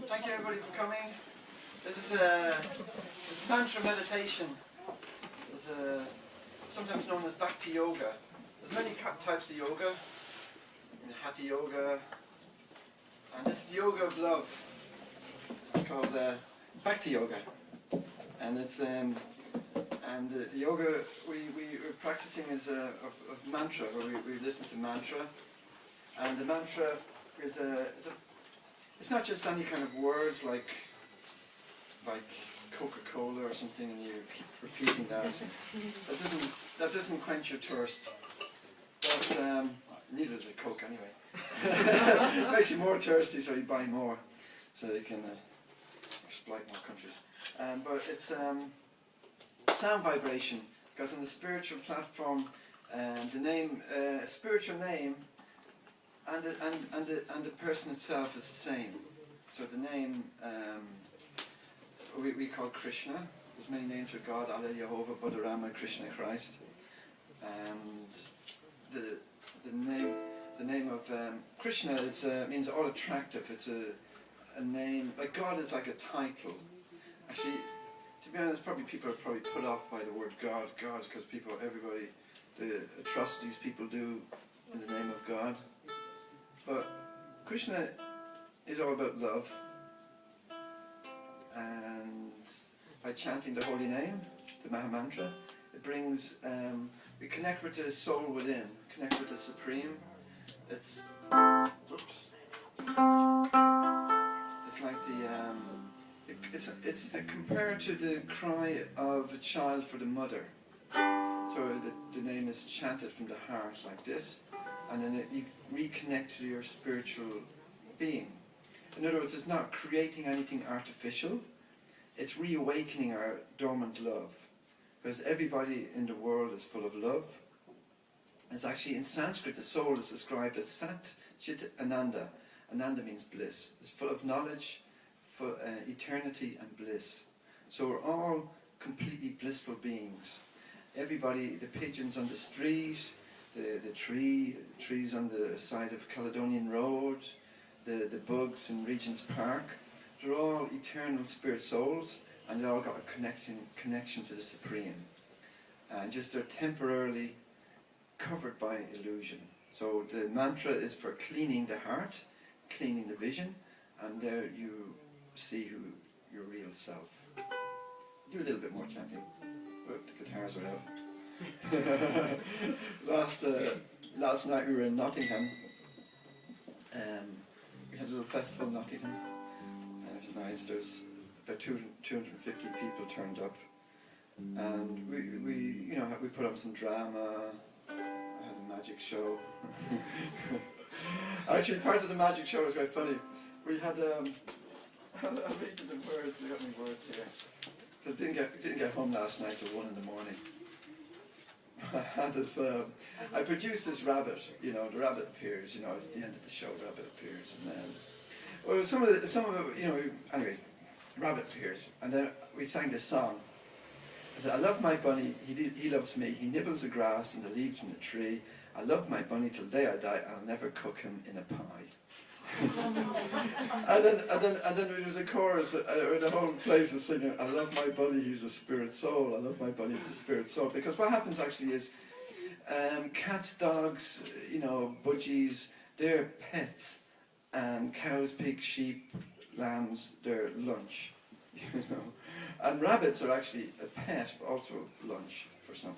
Thank you everybody for coming. This is mantra meditation. It's sometimes known as Bhakti Yoga. There's many types of yoga. Hatha Yoga. And this is the yoga of love. It's called Bhakti Yoga. And it's the yoga we're practicing is of mantra, where we listen to mantra. And the mantra is it's not just any kind of words like Coca-Cola or something, and you keep repeating that. That doesn't quench your thirst. But neither does a Coke anyway. It makes you more thirsty, so you buy more, so you can exploit more countries. But it's sound vibration, because on the spiritual platform, the name, spiritual name, and the person itself is the same. So the name we call Krishna. There's many names for God: Allah, Jehovah, Buddha, Rama, Krishna, Christ. And the name of Krishna means all attractive. It's a name, like God is like a title. Actually, to be honest, people are probably put off by the word God, because everybody, the atrocities people do in the name of God. But Krishna is all about love, and by chanting the holy name, the Maha Mantra, it brings, we connect with the soul within, connect with the Supreme. It's like it's compared to the cry of a child for the mother. So the name is chanted from the heart like this, and then you reconnect to your spiritual being. In other words, it's not creating anything artificial, it's reawakening our dormant love. Because everybody in the world is full of love. It's actually, in Sanskrit, the soul is described as Sat Chit Ananda. Ananda means bliss. It's full of knowledge, for eternity and bliss. So we're all completely blissful beings. Everybody, the pigeons on the street, the trees on the side of Caledonian Road, the bugs in Regent's Park, they're all eternal spirit souls, and they all got a connection to the Supreme. And just they're temporarily covered by illusion. So the mantra is for cleaning the heart, cleaning the vision, and there you see who your real self. Do a little bit more chanting, but the guitars are out. Last night we were in Nottingham. We had a little festival in Nottingham, and it was nice. There's about 250 people turned up, and we put up some drama. I had a magic show. Actually, part of the magic show was quite funny. We had I'll read you the words. I got my words here. Because didn't get home last night till 1 in the morning. I produced this rabbit. The rabbit appears. At the end of the show, rabbit appears, and then some of it. Anyway, rabbit appears, and then we sang this song. I said, I love my bunny, he loves me, he nibbles the grass and the leaves from the tree. I love my bunny till the day I die, I'll never cook him in a pie. and then there was a chorus where the whole place was singing, I love my bunny, he's a spirit soul, I love my bunny, he's the spirit soul. Because what happens actually is, cats, dogs, budgies, they're pets, and cows, pigs, sheep, lambs, they're lunch, And rabbits are actually a pet, but also lunch for some,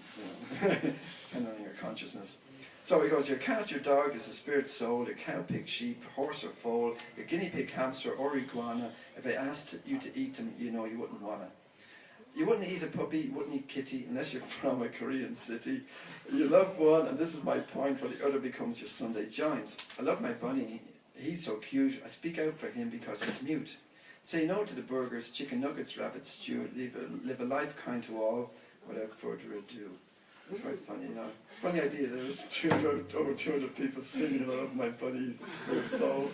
depending on your consciousness. So he goes, your cat, your dog is a spirit soul, your cow, pig, sheep, horse or foal, your guinea pig, hamster or iguana. If I asked you to eat them, you wouldn't wanna. You wouldn't eat a puppy, you wouldn't eat kitty unless you're from a Korean city. You love one, and this is my point, where the other becomes your Sunday joint. I love my bunny. He's so cute. I speak out for him because he's mute. Say no to the burgers, chicken nuggets, rabbit stew. Live a life kind to all, without further ado. It's quite funny, you know. Funny idea, there was over 200 people singing about my bunny's spirit soul.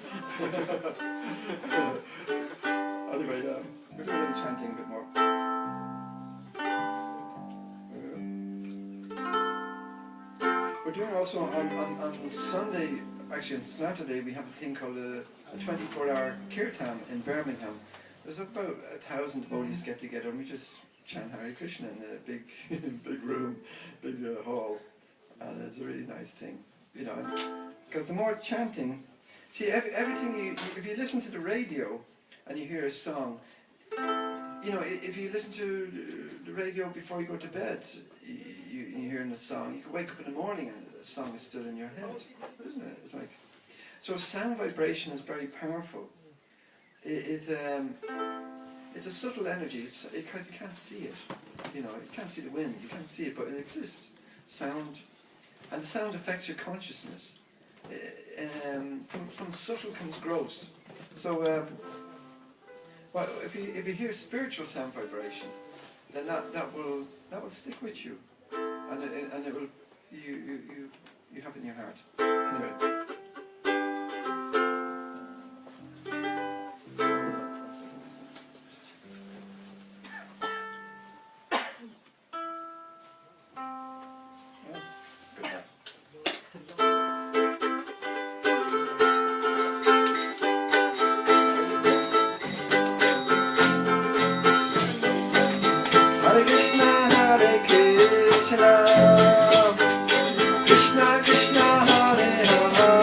Anyway, we're doing chanting a bit more. We're doing also on Sunday, actually on Saturday, we have a thing called a 24-hour kirtan in Birmingham. There's about 1,000 devotees get together and we just chant Hare Krishna in a big, big room, big hall, and it's a really nice thing, you know. Because the more chanting, see, everything if you listen to the radio and you hear a song, you know, if you listen to the radio before you go to bed, you're hearing a song, you can wake up in the morning and the song is still in your head, isn't it? It's like, so sound vibration is very powerful. It's a subtle energy, because you can't see it. You know, you can't see the wind, you can't see it, but it exists. Sound, and the sound affects your consciousness. From subtle comes gross. So, well, if you hear spiritual sound vibration, then that will stick with you, and it will you have it in your heart. Anyway. Krishna Krishna Hare Hare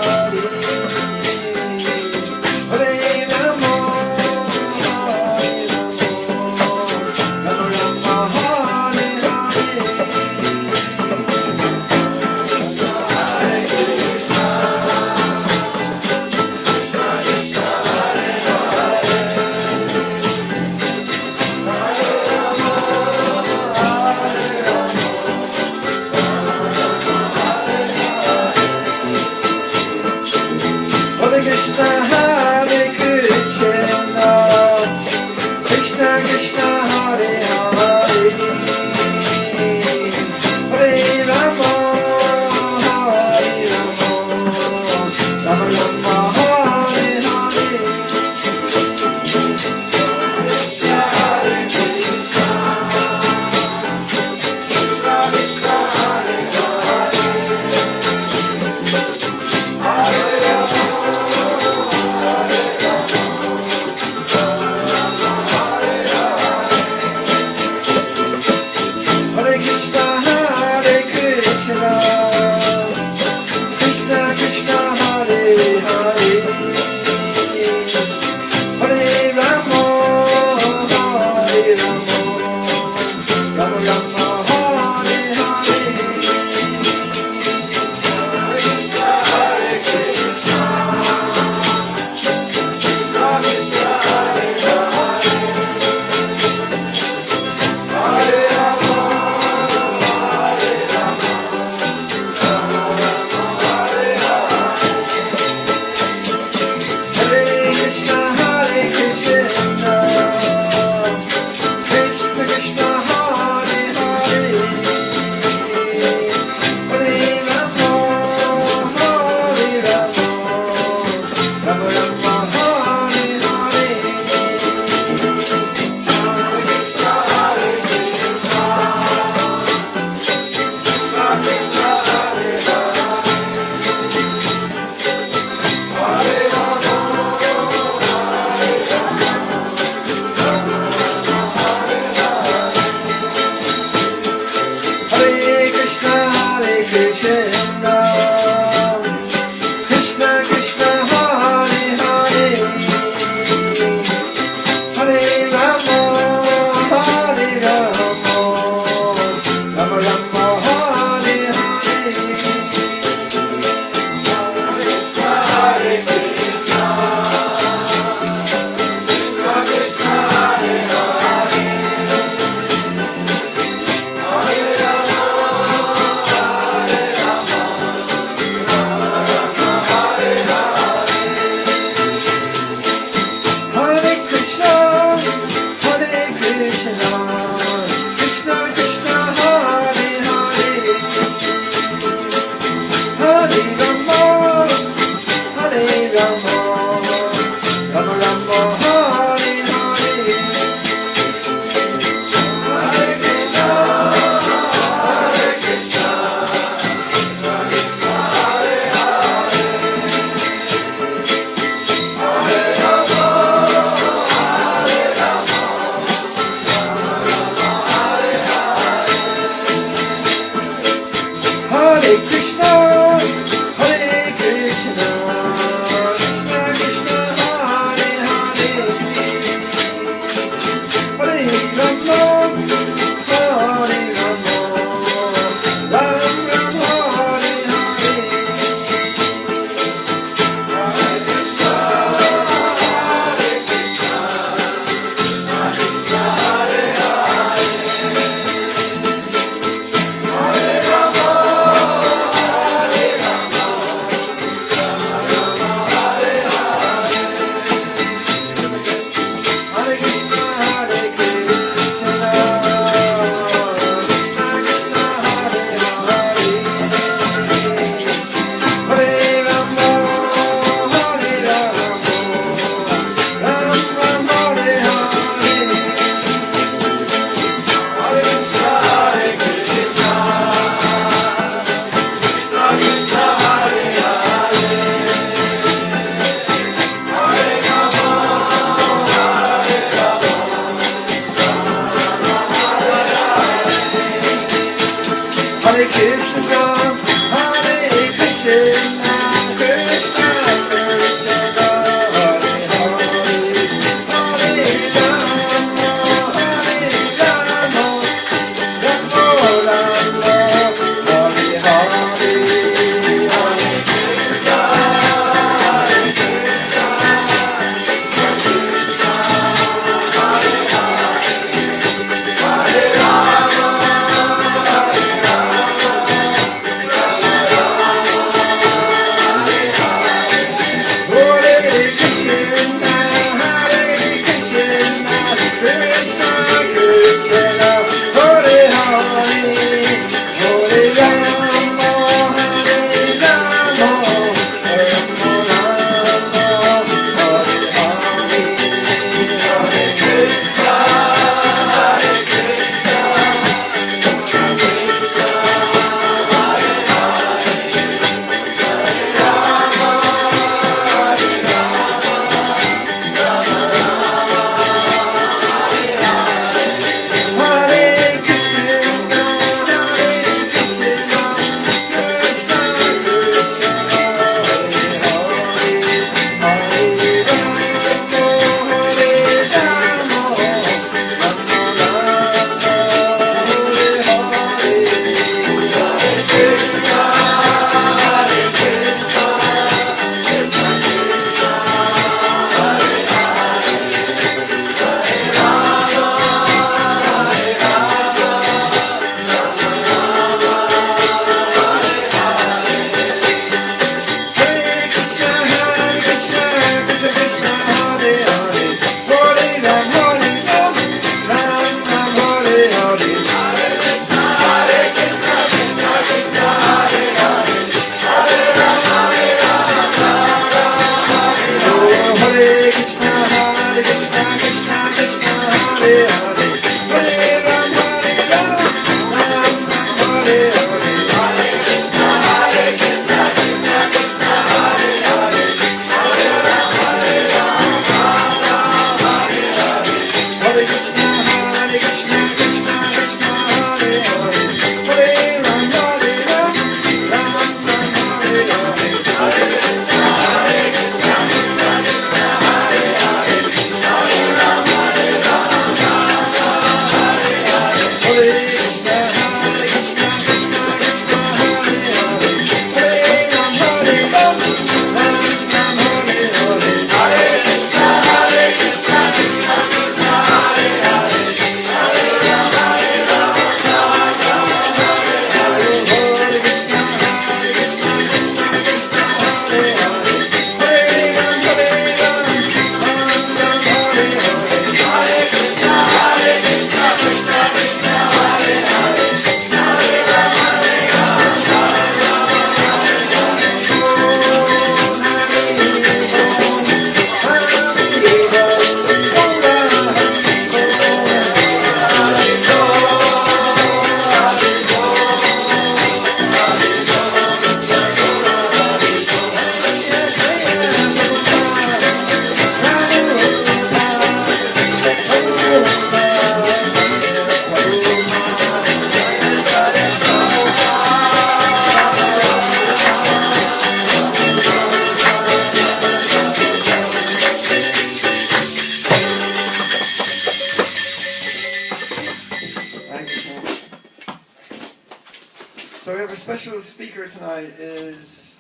speaker tonight is...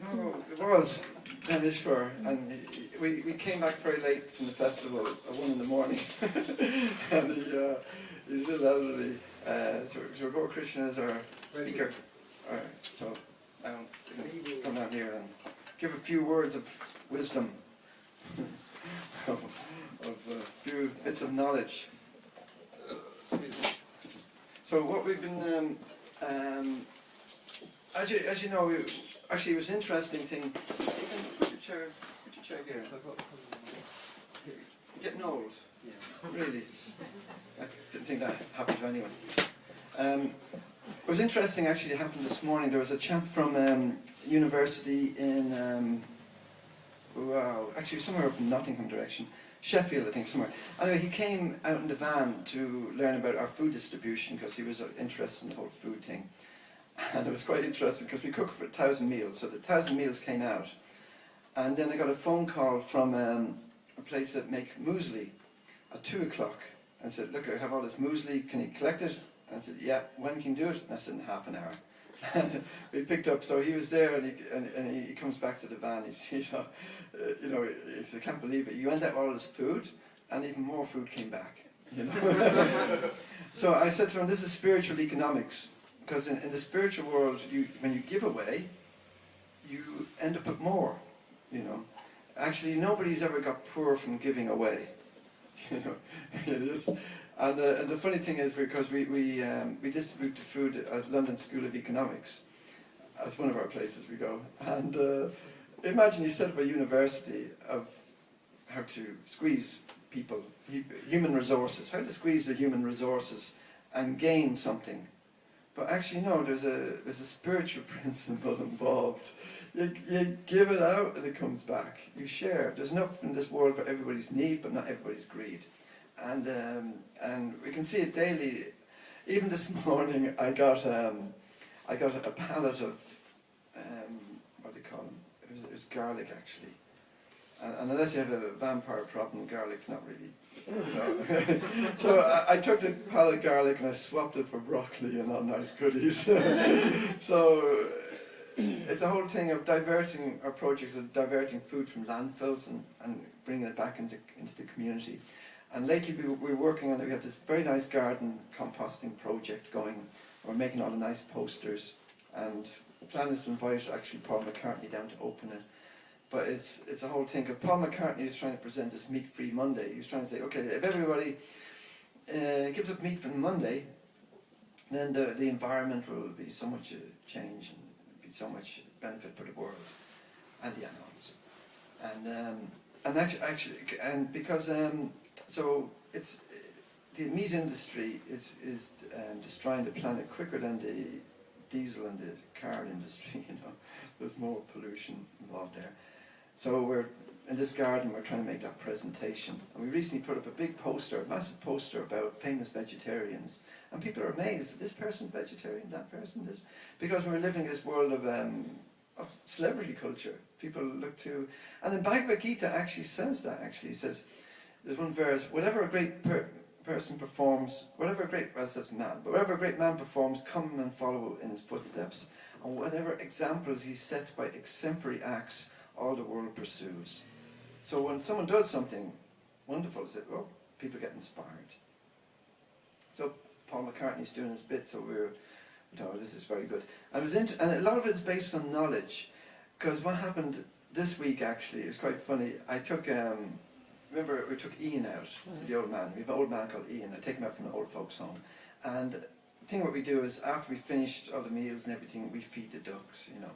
No, it was Danishvar, and we came back very late from the festival at 1 in the morning, and he's a little elderly, so GauraKrsna is our speaker. Alright, so come down here and give a few words of wisdom, of a few bits of knowledge. So what we've been, as you know, actually it was an interesting thing. Put your chair here. You're getting old. Yeah. Really. I didn't think that happened to anyone. It was interesting actually, it happened this morning. There was a chap from university in, actually somewhere up in Nottingham direction. Sheffield, I think, somewhere. Anyway, he came out in the van to learn about our food distribution because he was interested in the whole food thing. And it was quite interesting because we cook for 1,000 meals, so the 1,000 meals came out. And then I got a phone call from a place that make muesli at 2 o'clock and said, look, I have all this muesli, can you collect it? And I said, yeah, when can you do it? And I said, in half an hour. And we picked up, so he was there, and he comes back to the van. He says, you know, he said, I can't believe it. You went out all this food, and even more food came back. You know. So I said to him, this is spiritual economics, because in the spiritual world, when you give away, you end up with more. You know, actually, nobody's ever got poor from giving away. You know, it is. And the funny thing is, because we distribute the food at London School of Economics. That's one of our places we go. And imagine you set up a university of how to squeeze people, human resources, how to squeeze the human resources and gain something. But actually, no, there's a spiritual principle involved. You give it out and it comes back. You share. There's enough in this world for everybody's need, but not everybody's greed. And we can see it daily. Even this morning, I got a pallet of what do you call them? It was garlic actually. And unless you have a vampire problem, garlic's not really. You know. So I took the pallet of garlic and I swapped it for broccoli and all nice goodies. So it's a whole thing of diverting our projects of diverting food from landfills and bringing it back into the community. And lately we're working on it. We have this very nice garden composting project going. We're making all the nice posters, and the plan is to invite actually Paul McCartney down to open it. But it's a whole thing. Paul McCartney is trying to present this meat-free Monday. He was trying to say, okay, if everybody gives up meat from Monday, then the environment will be so much change and be so much benefit for the world and the animals. And because so it's the meat industry is destroying the planet quicker than the diesel and the car industry. You know, there's more pollution involved there. So we're in this garden. We're trying to make that presentation, and we recently put up a big poster, a massive poster about famous vegetarians, and people are amazed. This person's vegetarian, that person, this, because we're living in this world of celebrity culture. People look to, and then Bhagavad Gita actually says that. Actually, it says. There's one verse, whatever a great person performs, whatever a great, well it says man, but whatever a great man performs, come and follow in his footsteps. And whatever examples he sets by exemplary acts, all the world pursues. So when someone does something wonderful, it's like, oh, people get inspired. So Paul McCartney's doing his bit, so we're, you know, this is very good. And a lot of it is based on knowledge, because what happened this week actually is quite funny. I took, remember, we took Ian out, the old man. We have an old man called Ian. I take him out from the old folks' home. And the thing what we do is, after we finished all the meals and everything, we feed the ducks, you know.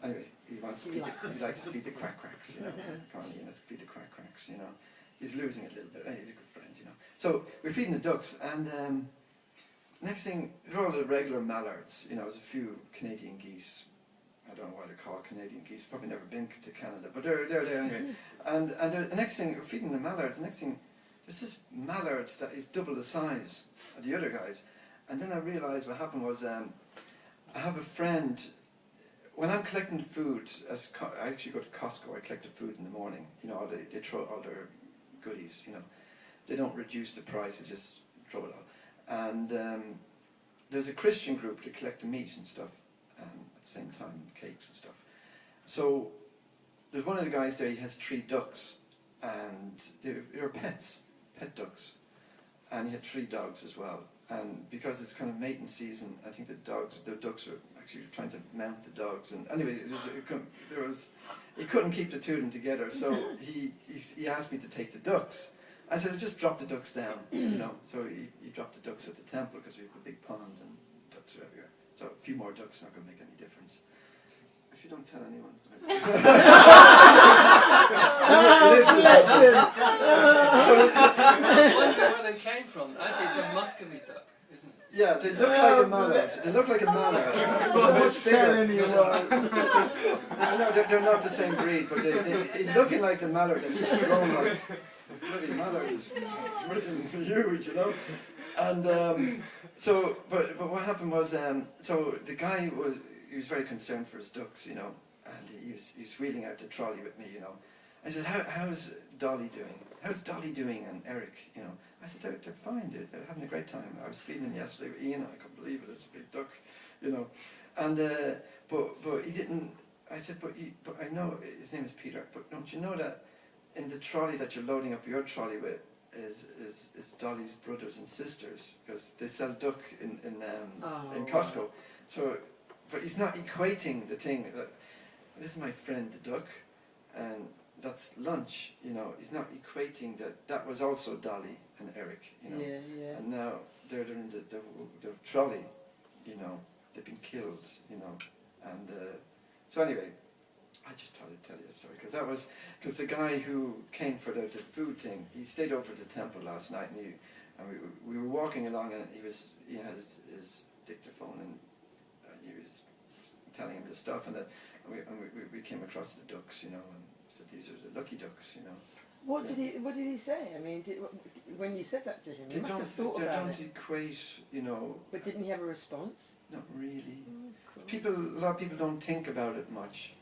Anyway, he likes to feed the cracks, you know. Come on, Ian, let's feed the cracks, you know. He's losing it a little bit. He's a good friend, you know. So we're feeding the ducks, and next thing, there are all the regular mallards, you know, there's a few Canadian geese. I don't know why they're called Canadian geese. Probably never been to Canada, but they're there anyway. And the next thing, we're feeding the mallards. The next thing, there's this mallard that is double the size of the other guys. And then I realised what happened was, I have a friend. When I'm collecting food, I actually go to Costco. I collect the food in the morning. You know, they throw all their goodies. You know, they don't reduce the price; they just throw it all. And there's a Christian group that collect the meat and stuff, at the same time, cakes and stuff. So there's one of the guys there, he has 3 ducks, and they're pets, pet ducks. And he had 3 dogs as well. And because it's kind of mating season, I think the ducks are actually trying to mount the dogs. And anyway, he couldn't keep the 2 of them together, so he asked me to take the ducks. I said, just drop the ducks down, you know. So he dropped the ducks at the temple because we have a big pond and ducks are everywhere. So a few more ducks not going to make any difference. Actually, don't tell anyone. I wonder where they came from. Actually, it's a Muscovy duck, isn't it? Yeah, they look like a mallard. They look like a mallard. I know they're not the same breed, but they looking like the mallard. It's just grown like bloody mallard. It's freaking huge, you know. And so, but what happened was, so the guy he was very concerned for his ducks, you know, and he was wheeling out the trolley with me, you know. I said, how's Dolly doing? How's Dolly doing and Eric, you know? I said, they're fine, they're having a great time. I was feeding them yesterday with Ian, I couldn't believe it, it's a big duck, you know. And, but he didn't, I said, but I know, his name is Peter, but don't you know that in the trolley that you're loading up your trolley with is Dolly's brothers and sisters, because they sell duck in Costco. So, but he's not equating the thing, this is my friend the duck, and that's lunch, you know. He's not equating that was also Dolly and Eric, you know. Yeah, yeah. And now they're in the trolley, you know. They've been killed, you know. And so anyway, I just thought I'd tell you a story because the guy who came for the food thing, he stayed over at the temple last night, and we were walking along, and he has his dictaphone, and he was telling him the stuff, and we came across the ducks, you know, and said these are the lucky ducks, you know. What did he say? I mean, when you said that to him, he must have thought about it. They don't equate, you know. But didn't he have a response? Not really. Oh, cool. A lot of people don't think about it much.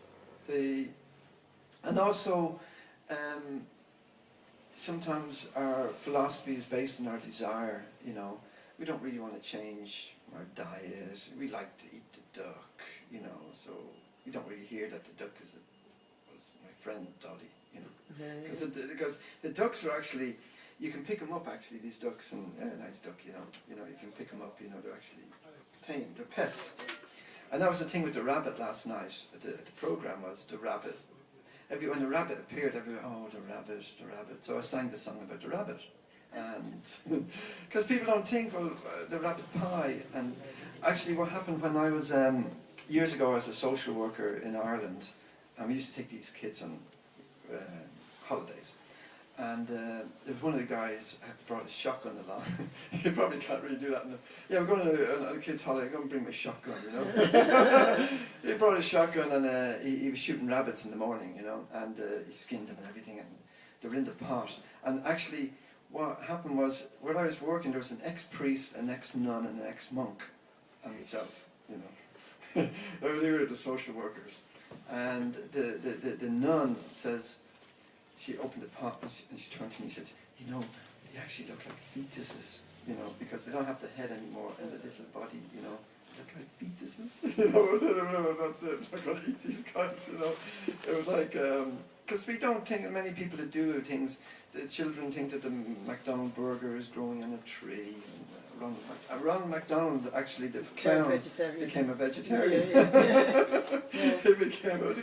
And also, sometimes our philosophy is based on our desire, you know. We don't really want to change our diet. We like to eat the duck, you know, so we don't really hear that the duck was my friend Dolly, you know. Because the ducks are actually, you can pick them up actually, these ducks, and a nice duck, you know, you can pick them up, you know, they're actually tame, they're pets. And that was the thing with the rabbit last night, the program was the rabbit. When the rabbit appeared, everyone, oh, the rabbit. So I sang the song about the rabbit. And because people don't think, well, the rabbit pie. And actually what happened when I was, years ago, I was a social worker in Ireland, and we used to take these kids on holidays. And there was one of the guys brought a shotgun along. You probably can't really do that. Yeah, we're going on a kid's holiday. I'm going to bring my shotgun, you know. He brought a shotgun, and he was shooting rabbits in the morning, you know. And he skinned them and everything, and they were in the pot. And actually, what happened was, where I was working, there was an ex-priest, an ex-nun, and an ex-monk, and myself, you know. They were the social workers. And the nun says, she opened the pot and she turned to me and said, you know, they actually look like fetuses, you know, because they don't have the head anymore and the little body, you know, they look like fetuses, you know, that's it, I'm going to eat these guys, you know. It was like, because we don't think, many people that do things, the children think that the McDonald burger is growing on a tree. And Ronald McDonald, actually, the clown, became a vegetarian. The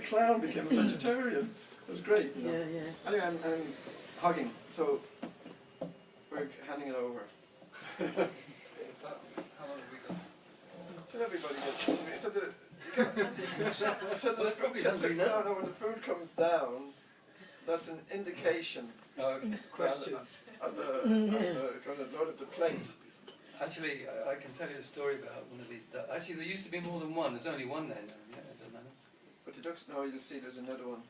clown became a vegetarian. It was great. You know? Yeah. Anyway, I'm hugging, so we're handing it over. How long have we got? Should everybody get when the food comes down, that's an indication. Questions. And going to load up the plates. Actually, I can tell you a story about one of these ducks. Actually, there used to be more than one. There's only one there now. Yeah, it doesn't matter. But the ducks, no, you'll see there's another one.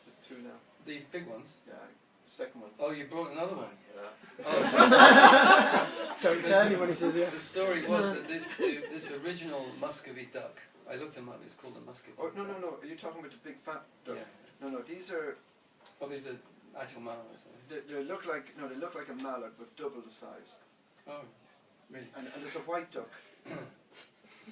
There's 2 now. These big ones? Yeah, the second one. Oh, you brought another one? Yeah. Oh. Don't tell anyone he says yeah. The story was that this original Muscovy duck, I looked them up, it's called a Muscovy. Oh, no. Are you talking about the big fat duck? Yeah. No, these are... Oh, these are actual mallards, or something? They look like a mallard, but double the size. Oh, really? And there's a white duck.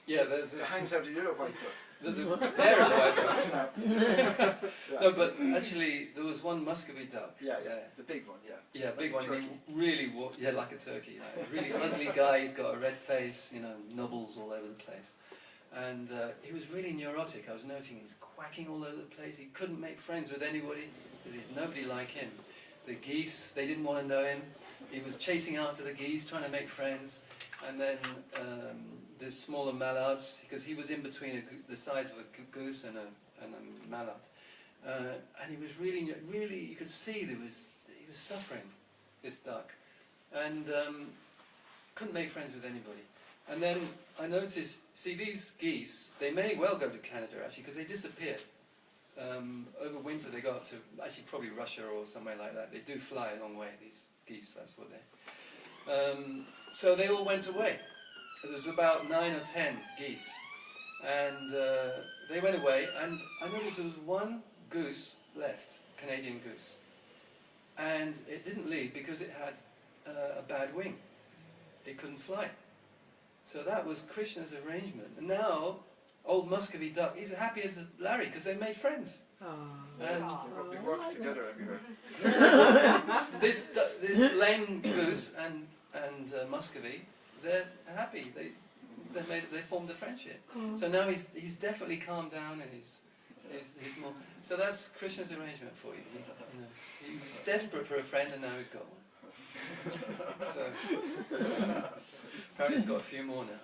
Yeah, there's It hangs out of your white duck. there's a pair of white ducks. Yeah. No, but actually there was one Muscovy duck. Yeah, the big one, yeah. Yeah, Like big a one. turkey. Really, yeah, like a turkey. Like a really ugly guy. He's got a red face, you know, nubbles all over the place. And he was really neurotic. I was noting he's quacking all over the place. He couldn't make friends with anybody because nobody liked him. The geese, they didn't want to know him. He was chasing after the geese, trying to make friends. And then the smaller mallards, because he was in between the size of a goose and a mallard. And he was really, you could see he was suffering, this duck. And couldn't make friends with anybody. And then I noticed, see, these geese, they may well go to Canada actually, because they disappear. Over winter they go up to, actually probably Russia or somewhere like that. They do fly a long way, these geese, that's what they... so they all went away. There was about 9 or 10 geese. And they went away, and I noticed there was one goose left, Canadian goose. And it didn't leave because it had a bad wing. It couldn't fly. So that was Krishna's arrangement. And now, old Muscovy duck, he's happy as Larry because they made friends. Oh. They probably work together everywhere. This lame goose and Muscovy, they're happy. They formed a friendship. So now he's definitely calmed down and he's more. So that's Krishna's arrangement for you. He's desperate for a friend and now he's got one. So apparently he's got a few more now.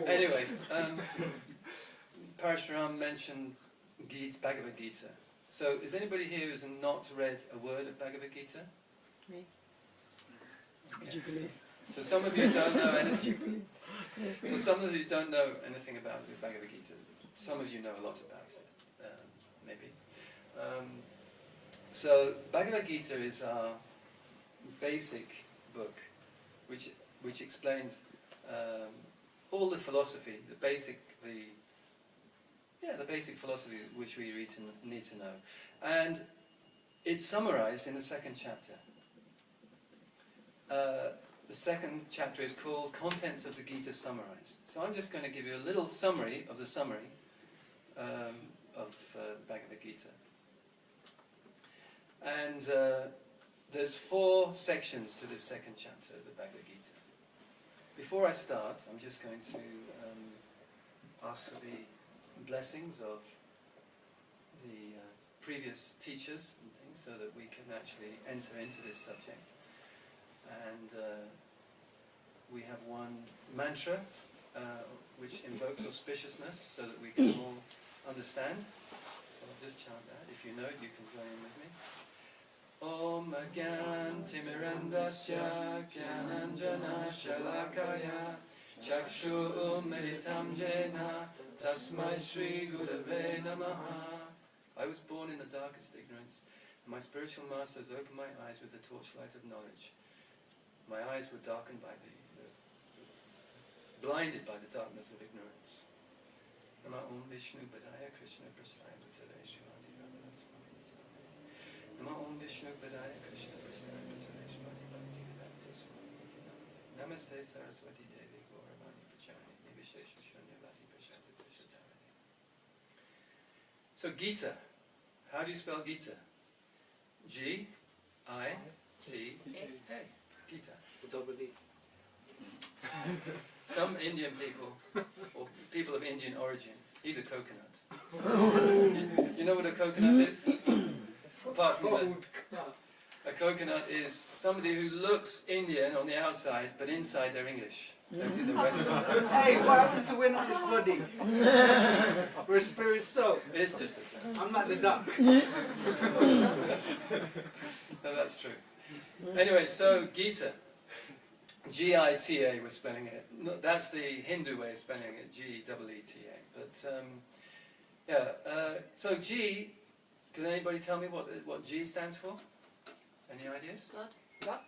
Anyway, Parasuram mentioned Bhagavad Gita. So is anybody here who's not read a word of Bhagavad Gita? Me. Yes. Would you believe? So some of you don't know anything. So some of you don't know anything about the Bhagavad Gita. Some of you know a lot about it, maybe. So Bhagavad Gita is our basic book, which explains all the philosophy, the basic philosophy which we need to know, and it's summarized in the second chapter. The second chapter is called Contents of the Gita Summarized. So I'm just going to give you a little summary of the summary of Bhagavad Gita. And there's 4 sections to this second chapter of the Bhagavad Gita. Before I start, I'm just going to ask for the blessings of the previous teachers and things so that we can actually enter into this subject. And we have one mantra which invokes auspiciousness so that we can all understand. So I'll just chant that. If you know it, you can join in with me. Om Agyan Timirandasya Gyananjana Shalakaya Chakshu Meditam Jena Tasmai Shri Gurave Namaha. I was born in the darkest ignorance, and my spiritual master has opened my eyes with the torchlight of knowledge. My eyes were darkened by blinded by the darkness of ignorance. Nama Om Vishnu Padaya Krishna Prasthaya Bhutale Shrimati Bhagavad Swami Nityananda. Nama Om Vishnu Padaya Krishna Prasthaya Bhutale Shrimati Bhaktivedanta Swami Nityananda. Namaste Saraswati Devi Gauravani Pachani Nivishesha Shunyavati Prashanta Prashatarani. So Gita, how do you spell Gita? G-I-T-A. Gita. Double E. Some Indian people, or people of Indian origin, he's a coconut. You know what a coconut is? Apart from that, a coconut is somebody who looks Indian on the outside, but inside they're English. They're Western. Hey, what happened to we're not this bloody? We're a spirit soul. It's just a term. I'm like the duck. No, that's true. Anyway, so Gita. G-I-T-A we're spelling it. No, that's the Hindu way of spelling it, G-E-E-T-A. But, so G, can anybody tell me what G stands for? Any ideas? God.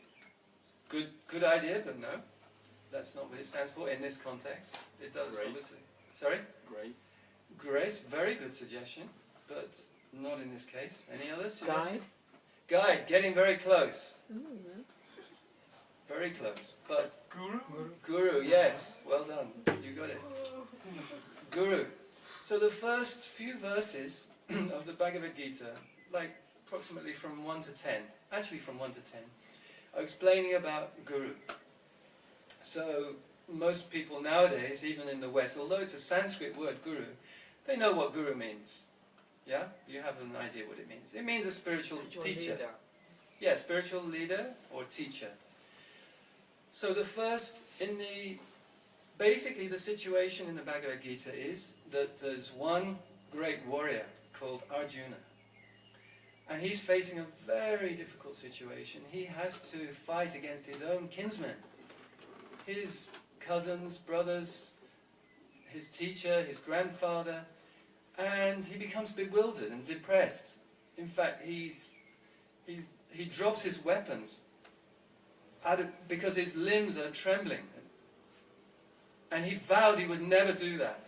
Good idea, but no. That's not what it stands for in this context. It does, Grace. obviously. Sorry? Grace. Grace, very good suggestion, but not in this case. Any others? Guide. Guide, getting very close. Ooh, yeah. very close. But Guru? Guru, yes, well done, you got it. Guru. So the first few verses of the Bhagavad Gita, like approximately from 1 to 10, actually from 1 to 10, are explaining about Guru. So most people nowadays, even in the West, although it's a Sanskrit word, Guru, they know what Guru means. Yeah? You have an idea what it means. It means a spiritual teacher. Leader. Yeah, spiritual leader or teacher. So the first, basically the situation in the Bhagavad Gita is that there's one great warrior called Arjuna. And he's facing a very difficult situation. He has to fight against his own kinsmen. His cousins, brothers, his teacher, his grandfather, and he becomes bewildered and depressed. In fact, he drops his weapons because his limbs are trembling. And he vowed he would never do that,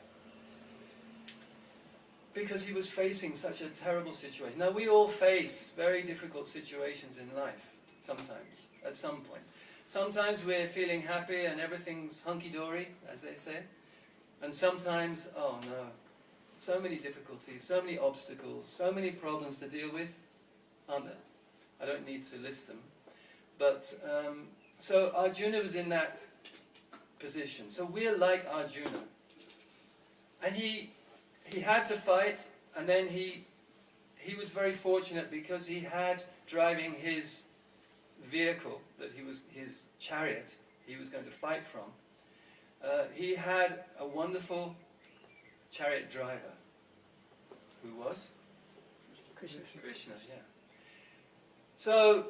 because he was facing such a terrible situation. Now, we all face very difficult situations in life, sometimes, at some point. Sometimes we're feeling happy and everything's hunky-dory, as they say. And sometimes, oh no, so many difficulties, so many obstacles, so many problems to deal with, aren't there? I don't need to list them. But, so Arjuna was in that position. So we're like Arjuna. And he had to fight, and then he was very fortunate because he had driving his vehicle, his chariot he was going to fight from. He had a wonderful chariot driver, who was? Krishna. Krishna, yeah. So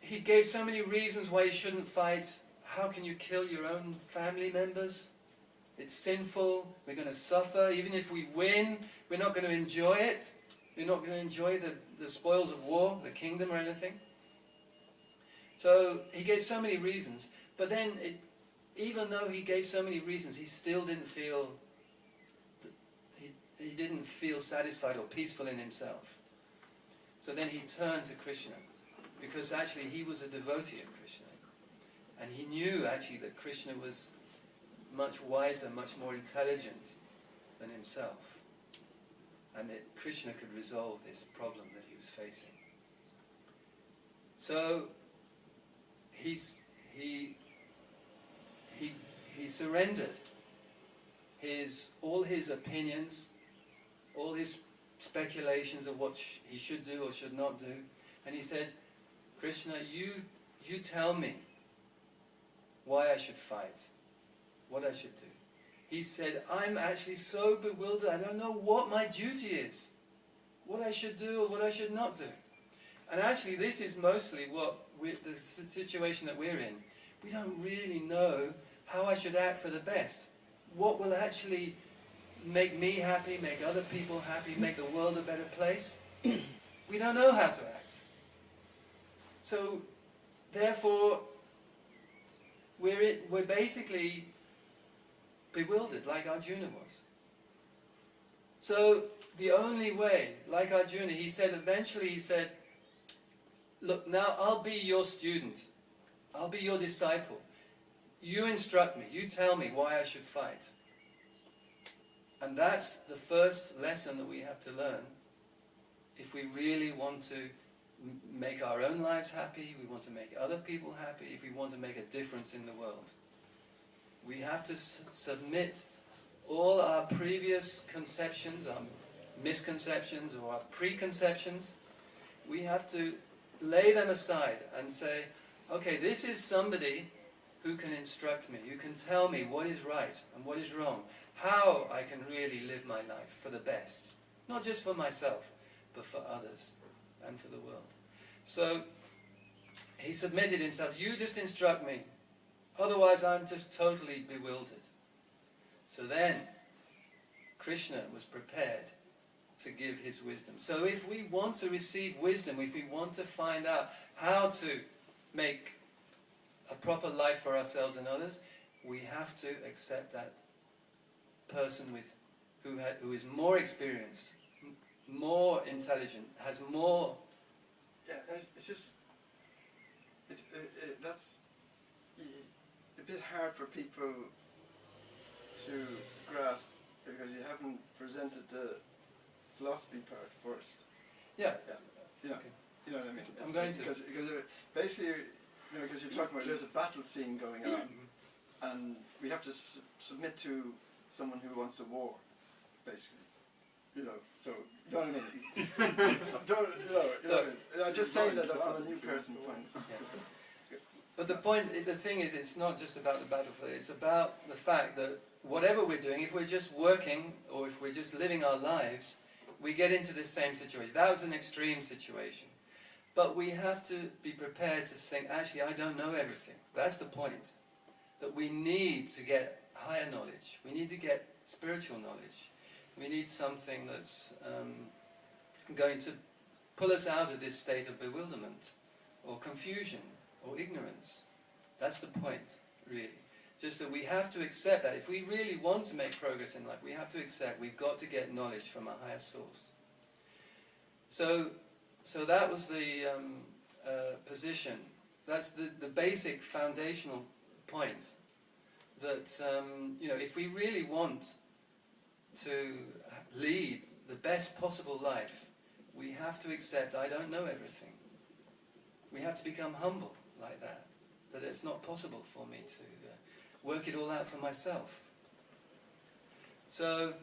he gave so many reasons why you shouldn't fight. How can you kill your own family members? It's sinful, we're going to suffer. Even if we win, we're not going to enjoy it. We're not going to enjoy the spoils of war, the kingdom or anything. So he gave so many reasons. But then, even though he gave so many reasons, he still didn't feel, he didn't feel satisfied or peaceful in himself. So then he turned to Krishna, because actually he was a devotee of Krishna. And he knew actually that Krishna was much wiser, much more intelligent than himself. And that Krishna could resolve this problem that he was facing. So he surrendered all his opinions, all his speculations of what he should do or should not do, and he said, Krishna, you tell me why I should fight, what I should do. He said, I'm actually so bewildered, I don't know what my duty is, what I should do or what I should not do. And actually this is mostly the situation that we're in. We don't really know how I should act for the best. What will actually make me happy, make other people happy, make the world a better place? We don't know how to act. So, therefore, we're basically bewildered, like Arjuna was. So, the only way, like Arjuna, eventually he said, look, now I'll be your student. I'll be your disciple. You instruct me. You tell me why I should fight. And that's the first lesson that we have to learn if we really want to make our own lives happy, we want to make other people happy, if we want to make a difference in the world. We have to submit all our previous conceptions, our misconceptions or our preconceptions. We have to lay them aside and say, okay, this is somebody who can instruct me, who can tell me what is right and what is wrong, how I can really live my life for the best, not just for myself, but for others and for the world. So he submitted himself, you just instruct me, otherwise I'm just totally bewildered. So then Krishna was prepared to give his wisdom. So if we want to receive wisdom, if we want to find out how to make a proper life for ourselves and others, we have to accept that person who is more experienced, more intelligent, has more. Yeah, it's just that's bit hard for people to grasp because you haven't presented the philosophy part first. Yeah. You know, Okay. you know what I mean? I'm going to. Because basically, you know, because you're talking about there's a battle scene going on, and we have to submit to someone who wants a war, basically. You know, so you know what I mean? I'm just saying that from a new person point. Yeah. But the thing is, it's not just about the battlefield. It's about the fact that whatever we're doing, if we're just working or if we're just living our lives, we get into this same situation. That was an extreme situation. But we have to be prepared to think, actually, I don't know everything. That's the point. That we need to get higher knowledge. We need to get spiritual knowledge. We need something that's going to pull us out of this state of bewilderment or confusion or ignorance. That's the point, really. Just that we have to accept that. If we really want to make progress in life, we have to accept we've got to get knowledge from a higher source. So that was the position. That's the basic foundational point. That you know, if we really want to lead the best possible life, we have to accept I don't know everything. We have to become humble like that. That it's not possible for me to work it all out for myself. So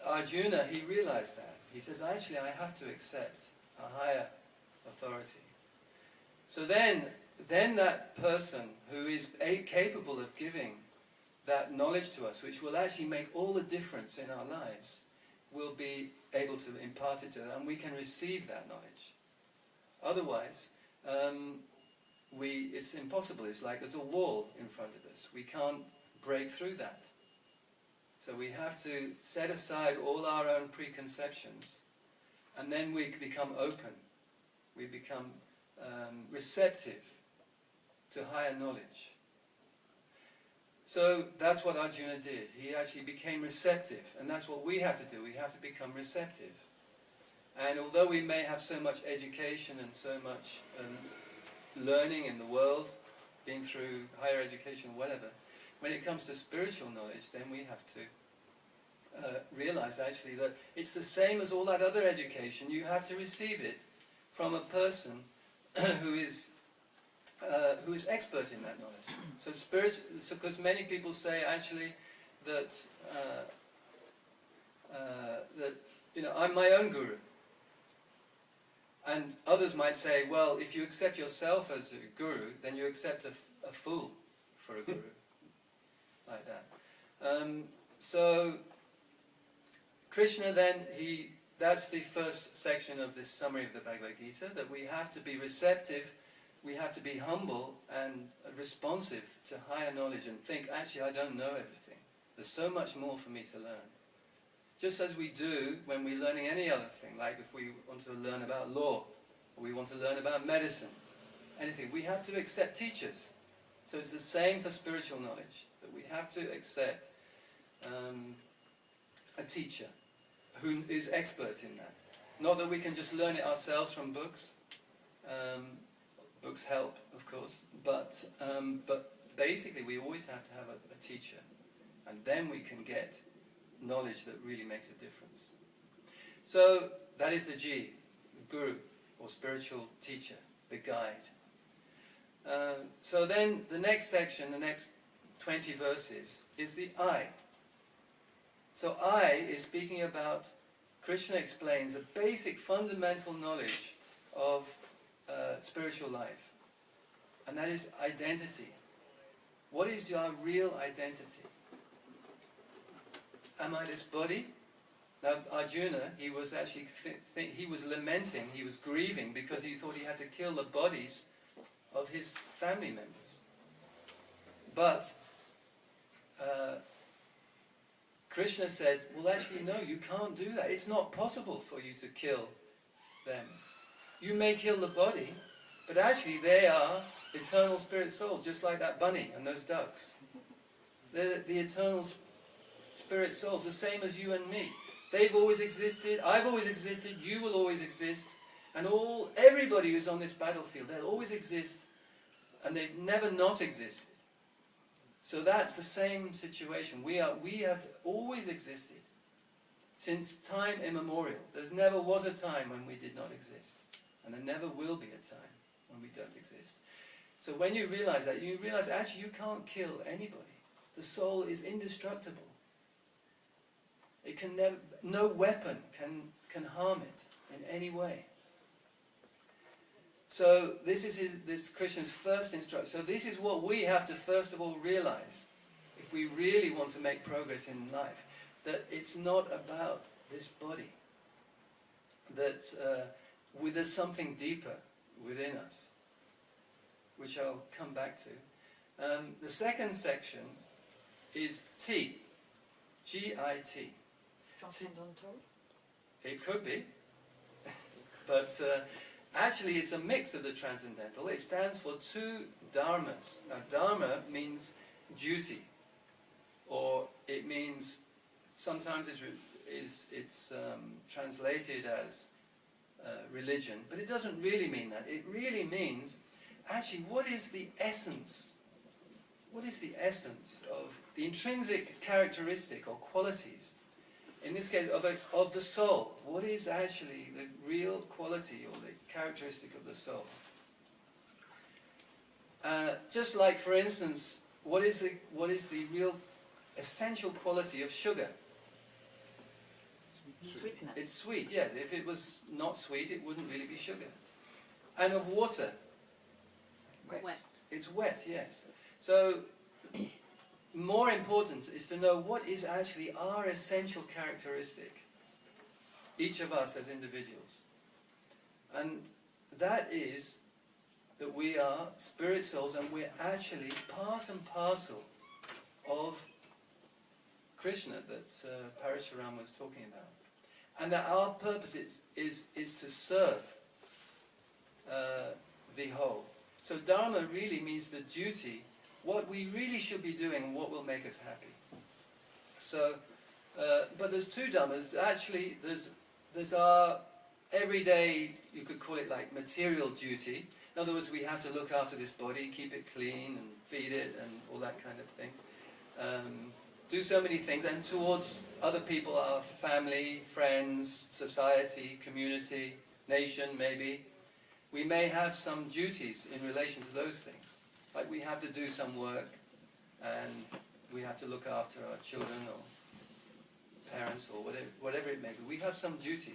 Arjuna, he realized that. He says, actually, I have to accept a higher authority. So then that person who is capable of giving that knowledge to us, which will actually make all the difference in our lives, will be able to impart it to us, and we can receive that knowledge. Otherwise, it's impossible. It's like there's a wall in front of us. We can't break through that. So we have to set aside all our own preconceptions, and then we become open. We become receptive to higher knowledge. So that's what Arjuna did. He actually became receptive, and that's what we have to do. We have to become receptive. And although we may have so much education and so much learning in the world, been through higher education or whatever, when it comes to spiritual knowledge, then we have to realize actually that it's the same as all that other education. You have to receive it from a person who is expert in that knowledge. So because many people say actually that you know, I'm my own guru. And others might say, well, if you accept yourself as a guru, then you accept a fool for a guru. Like that. So Krishna then, that's the first section of this summary of the Bhagavad Gita, that we have to be receptive, we have to be humble and responsive to higher knowledge and think, actually, I don't know everything. There's so much more for me to learn. Just as we do when we're learning any other thing, like if we want to learn about law, or we want to learn about medicine, anything, we have to accept teachers. So it's the same for spiritual knowledge, that we have to accept a teacher who is expert in that. Not that we can just learn it ourselves from books. Books help, of course, but basically we always have to have a teacher, and then we can get knowledge that really makes a difference. So that is the G, the guru, or spiritual teacher, the guide. So then the next section, the next 20 verses, is the I. So I is speaking about, Krishna explains, a basic fundamental knowledge of spiritual life, and that is identity. What is your real identity? Am I this body? Now Arjuna, he was actually he was lamenting, he was grieving because he thought he had to kill the bodies of his family members. But Krishna said, well, actually no, you can't do that. It's not possible for you to kill them. You may kill the body, but actually they are eternal spirit souls, just like that bunny and those ducks. They're the eternal spirit souls, the same as you and me. They've always existed, I've always existed, you will always exist, and everybody who's on this battlefield, they'll always exist, and they've never not existed. So that's the same situation. We have always existed since time immemorial. There never was a time when we did not exist, and there never will be a time when we don't exist. So when you realize that, you realize actually you can't kill anybody. The soul is indestructible. It can never, no weapon can harm it in any way. So this is this Krishna's first instruction. So this is what we have to first of all realize if we really want to make progress in life, that it's not about this body, that there's something deeper within us, which I'll come back to. The second section is T, G-I-T. Transcendental? It could be, but actually it's a mix of the transcendental. It stands for two dharmas. Now dharma means duty, or it means, sometimes it's translated as religion, but it doesn't really mean that. It really means, actually, what is the essence? What is the essence of the intrinsic characteristic or qualities, in this case, of the soul? What is actually the real quality or the characteristic of the soul? Just like, for instance, what is the real essential quality of sugar? Sweetness. It's sweet, yes. If it was not sweet, it wouldn't really be sugar. And of water? Wet. It's wet, yes. So, more important is to know what is actually our essential characteristic, each of us as individuals. And that is that we are spirit souls, and we're actually part and parcel of Krishna that Parasuram was talking about. And that our purpose is to serve the whole. So Dharma really means the duty, what we really should be doing, what will make us happy. So, but there's two Dharmas. Actually, there's our everyday, you could call it like material duty. In other words, we have to look after this body, keep it clean and feed it and all that kind of thing. Do so many things, and towards other people, our family, friends, society, community, nation maybe, we may have some duties in relation to those things. Like we have to do some work, and we have to look after our children or parents or whatever it may be. We have some duty.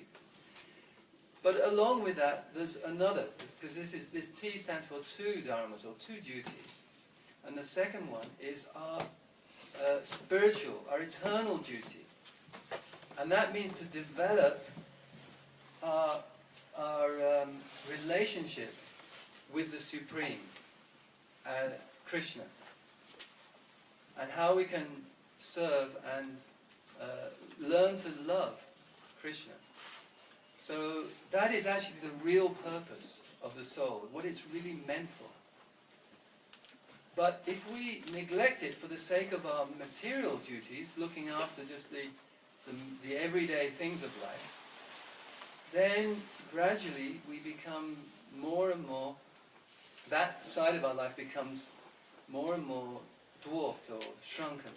But along with that, there's another, because this T stands for two dharmas, or two duties. And the second one is our spiritual, our eternal duty. And that means to develop our relationship with the Supreme, Krishna, and how we can serve and learn to love Krishna. So that is actually the real purpose of the soul, what it's really meant for. But if we neglect it for the sake of our material duties, looking after just the everyday things of life, then gradually we become more and more, that side of our life becomes more and more dwarfed or shrunken.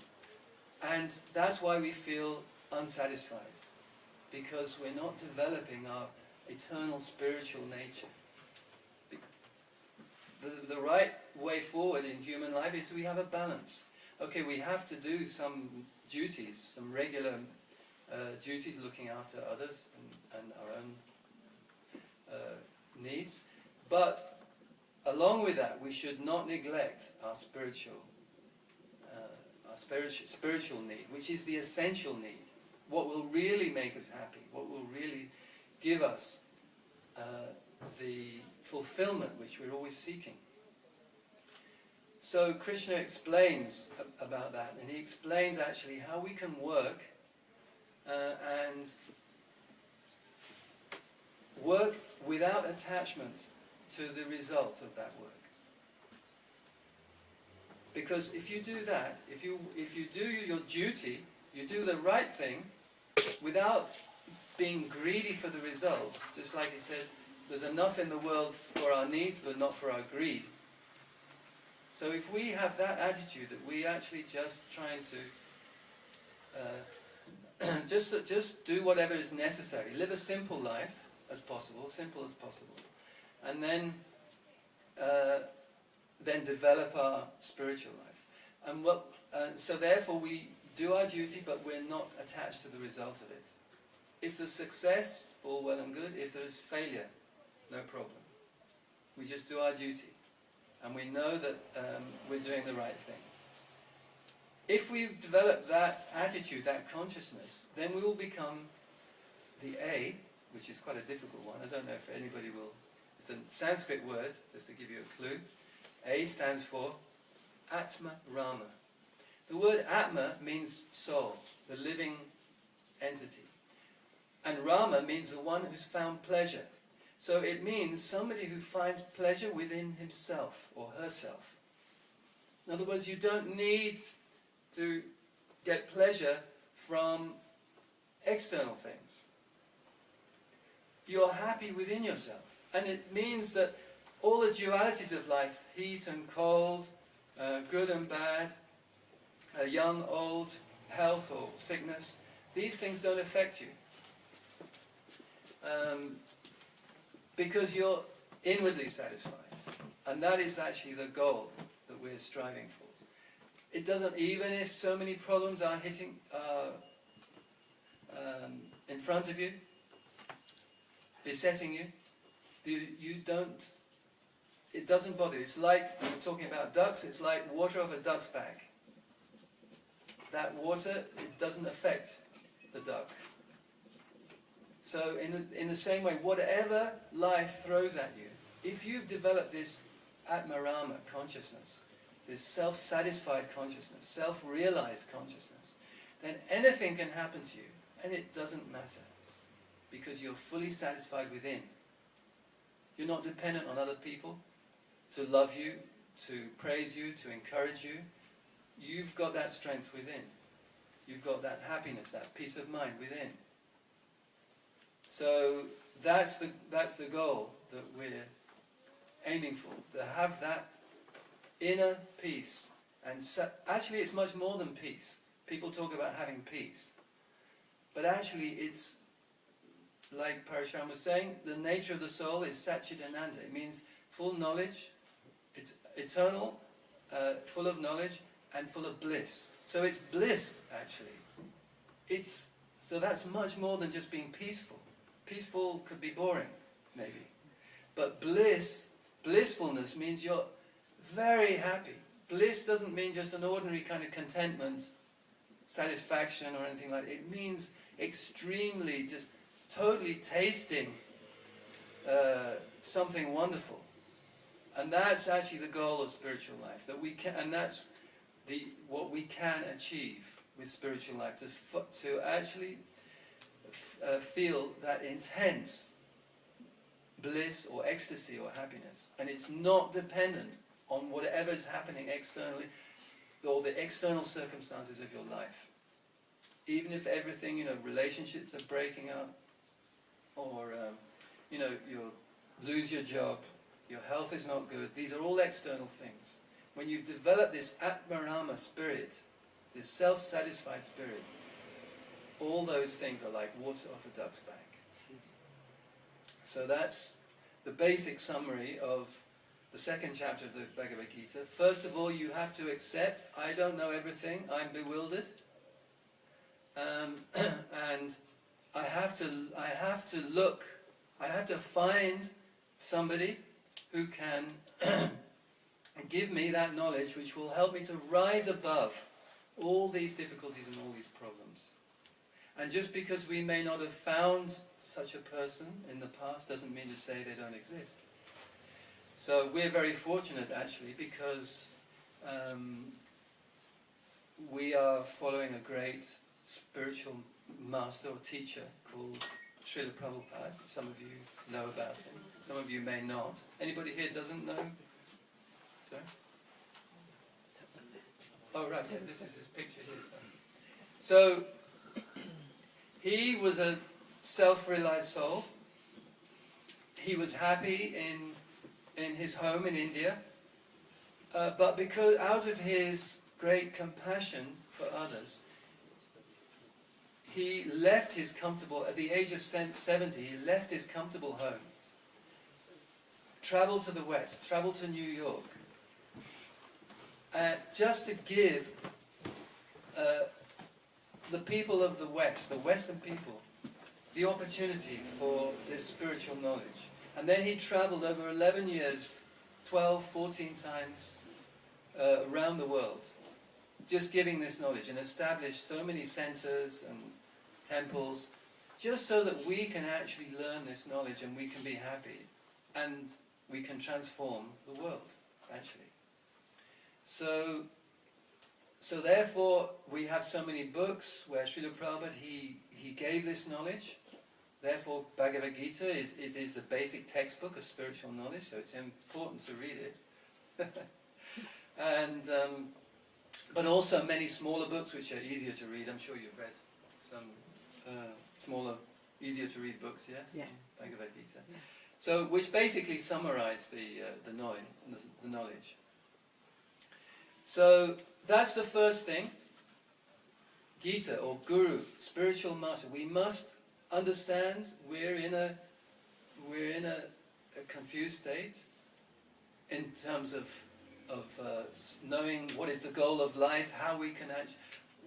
And that's why we feel unsatisfied, because we're not developing our eternal spiritual nature. The right way forward in human life is we have a balance. Okay, we have to do some duties, some regular duties, looking after others and our own needs, but along with that we should not neglect our spiritual need, which is the essential need, what will really make us happy, what will really give us the fulfillment which we're always seeking. So Krishna explains about that, and he explains actually how we can work and work without attachment to the result of that work. Because if you do that, if you do your duty, you do the right thing without being greedy for the results, just like he said, there's enough in the world for our needs but not for our greed. So if we have that attitude that we actually just trying to just do whatever is necessary, live a simple life as possible, and then develop our spiritual life. And so therefore we do our duty, but we're not attached to the result of it. If there's success, all well and good. If there's failure, no problem. We just do our duty, and we know that we're doing the right thing. If we develop that attitude, that consciousness, then we will become the A, which is quite a difficult one. I don't know if anybody will. It's a Sanskrit word, just to give you a clue. A stands for Atma Rama. The word Atma means soul, the living entity. And Rama means the one who's found pleasure. So it means somebody who finds pleasure within himself or herself. In other words, you don't need to get pleasure from external things. You're happy within yourself. And it means that all the dualities of life, heat and cold, good and bad, young, old, health or sickness, these things don't affect you. Because you're inwardly satisfied. And that is actually the goal that we're striving for. It doesn't, even if so many problems are hitting in front of you, besetting you, it doesn't bother you. It's like, we were talking about ducks, it's like water off a duck's back. That water, it doesn't affect the duck. So in the same way, whatever life throws at you, if you've developed this Atmarama consciousness, this self-satisfied consciousness, self-realized consciousness, then anything can happen to you, and it doesn't matter, because you're fully satisfied within. You're not dependent on other people to love you, to praise you, to encourage you. You've got that strength within. You've got that happiness, that peace of mind within. So that's the goal that we're aiming for, to have that inner peace. And actually it's much more than peace. People talk about having peace. But actually it's, like Parasuram was saying, the nature of the soul is Satchitananda. It means full knowledge, it's eternal, full of knowledge, and full of bliss. So it's bliss, actually. So that's much more than just being peaceful. Peaceful could be boring, maybe. But blissfulness means you're very happy. Bliss doesn't mean just an ordinary kind of contentment, satisfaction or anything like that. It means extremely, just totally tasting something wonderful. And that's actually the goal of spiritual life. And that's what we can achieve with spiritual life, to actually feel that intense bliss or ecstasy or happiness. And it's not dependent on whatever's happening externally, or the external circumstances of your life. Even if everything, relationships are breaking up, or, you lose your job, your health is not good, these are all external things. When you've developed this Atmarama spirit, this self-satisfied spirit, all those things are like water off a duck's back. So that's the basic summary of the second chapter of the Bhagavad Gita. First of all, you have to accept, I don't know everything, I'm bewildered. And I have to look, I have to find somebody who can give me that knowledge which will help me to rise above all these difficulties and all these problems. And just because we may not have found such a person in the past doesn't mean to say they don't exist. So we're very fortunate actually, because we are following a great spiritual master or teacher called Srila Prabhupada. Some of you know about him, some of you may not. Anybody here doesn't know? Sorry? Oh right, yeah, this is his picture here. So he was a self-realized soul. He was happy in his home in India, but because out of his great compassion for others, he left his comfortable, at the age of 70, he left his comfortable home, traveled to the West, traveled to New York, just to give the people of the West, the Western people, the opportunity for this spiritual knowledge. And then he traveled over 11 years, 12, 14 times around the world, just giving this knowledge, and established so many centers and temples, just so that we can actually learn this knowledge and we can be happy and we can transform the world, actually. So therefore we have so many books where Srila Prabhupada, he gave this knowledge. Therefore Bhagavad Gita is the basic textbook of spiritual knowledge, so it's important to read it. And but also many smaller books which are easier to read. I'm sure you've read some smaller, easier to read books, yes? Yeah. Bhagavad Gita. Yeah. So, which basically summarize the knowledge. So that's the first thing. Gita, or Guru, spiritual master. We must understand we're in a confused state in terms of knowing what is the goal of life, how we can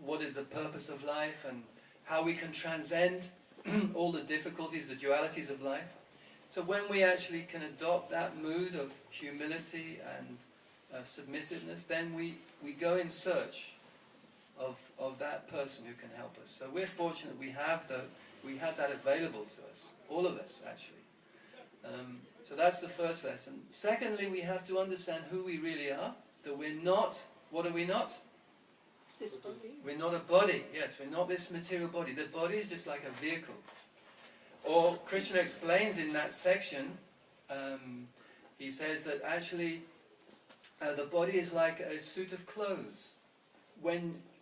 what is the purpose of life, and how we can transcend all the difficulties, the dualities of life. So when we actually can adopt that mood of humility and submissiveness, then we go in search of that person who can help us. So we're fortunate we have that available to us, all of us actually. So that's the first lesson. Secondly, we have to understand who we really are, that we're not, what are we not? This body. We're not a body, yes, we're not this material body. The body is just like a vehicle. Or Krishna explains in that section, he says that actually the body is like a suit of clothes,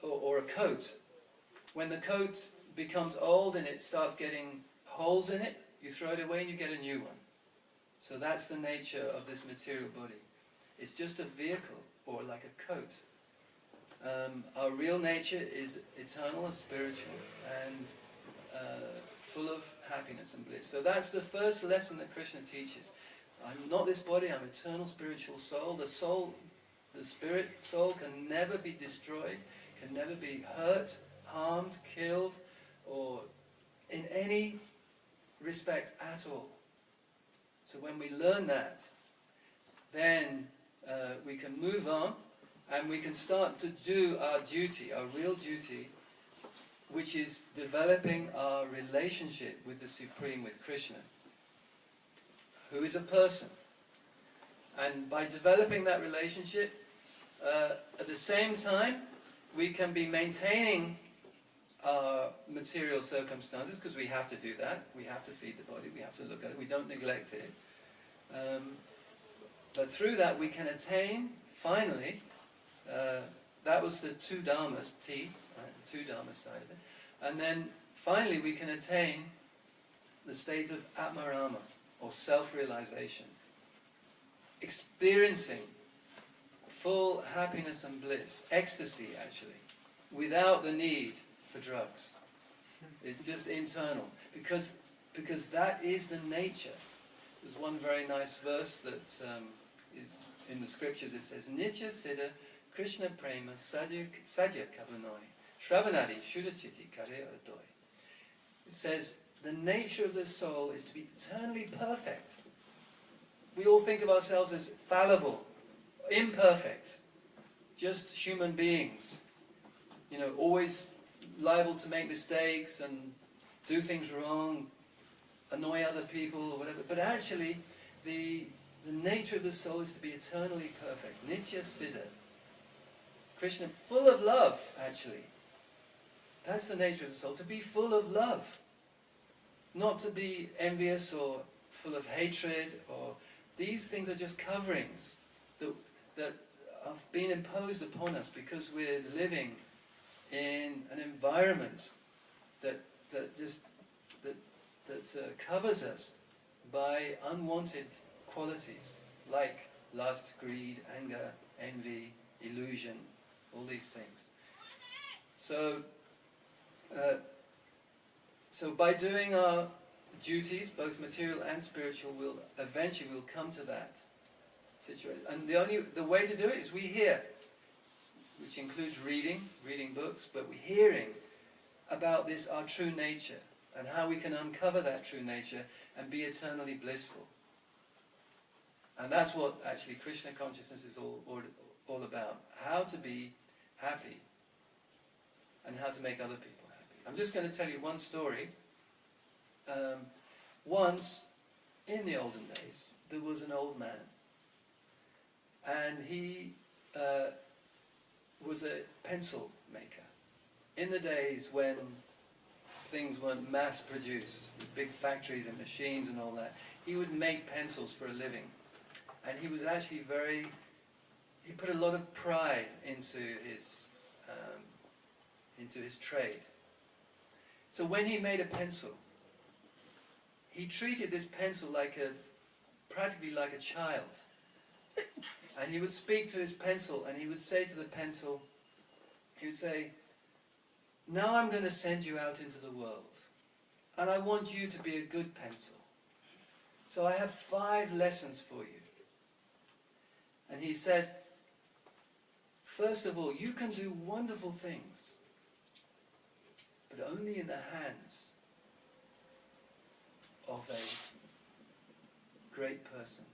or a coat. When the coat becomes old and it starts getting holes in it, you throw it away and you get a new one. So that's the nature of this material body. It's just a vehicle, or like a coat. Our real nature is eternal and spiritual, and full of happiness and bliss. So that's the first lesson that Krishna teaches. I'm not this body, I'm eternal spiritual soul. The spirit soul can never be destroyed, can never be hurt, harmed, killed, or in any respect at all. So when we learn that, then we can move on, and we can start to do our duty, our real duty, which is developing our relationship with the Supreme, with Krishna, who is a person. And by developing that relationship, at the same time, we can be maintaining our material circumstances, because we have to do that. We have to feed the body, we have to look at it, we don't neglect it. But through that we can attain, finally, that was the two dharmas, T, right, the two dharma side of it. And then finally we can attain the state of Atmarama, or self-realization. Experiencing full happiness and bliss, ecstasy actually, without the need for drugs. It's just internal, because that is the nature. There's one very nice verse that is in the scriptures. It says, Nitya Siddha Krishna Prema Sadhya Kavanoi Shravanadi Shuddhachiti Kare Adoi. It says, the nature of the soul is to be eternally perfect. We all think of ourselves as fallible, imperfect, just human beings, always liable to make mistakes and do things wrong, annoy other people or whatever. But actually, the nature of the soul is to be eternally perfect. Nitya Siddha. Krishna, full of love, actually. That's the nature of the soul, to be full of love. Not to be envious or full of hatred, or these things are just coverings that have been imposed upon us because we're living in an environment that covers us by unwanted qualities like lust, greed, anger, envy, illusion, all these things. So by doing our duties, both material and spiritual, we'll eventually come to that situation. And the way to do it is we hear, which includes reading books, but we're hearing about this, our true nature, and how we can uncover that true nature and be eternally blissful. And that's what actually Krishna consciousness is all about. How to be happy and how to make other people happy. I'm just going to tell you one story. Once, in the olden days, there was an old man, and he was a pencil maker. In the days when things weren't mass-produced, with big factories and machines and all that, he would make pencils for a living. And he was actually he put a lot of pride into his trade. So when he made a pencil, he treated this pencil practically like a child. And he would speak to his pencil, and he would say to the pencil, he would say, "Now I'm going to send you out into the world, and I want you to be a good pencil. So I have 5 lessons for you." And he said, "First of all, you can do wonderful things, but only in the hands of a great person.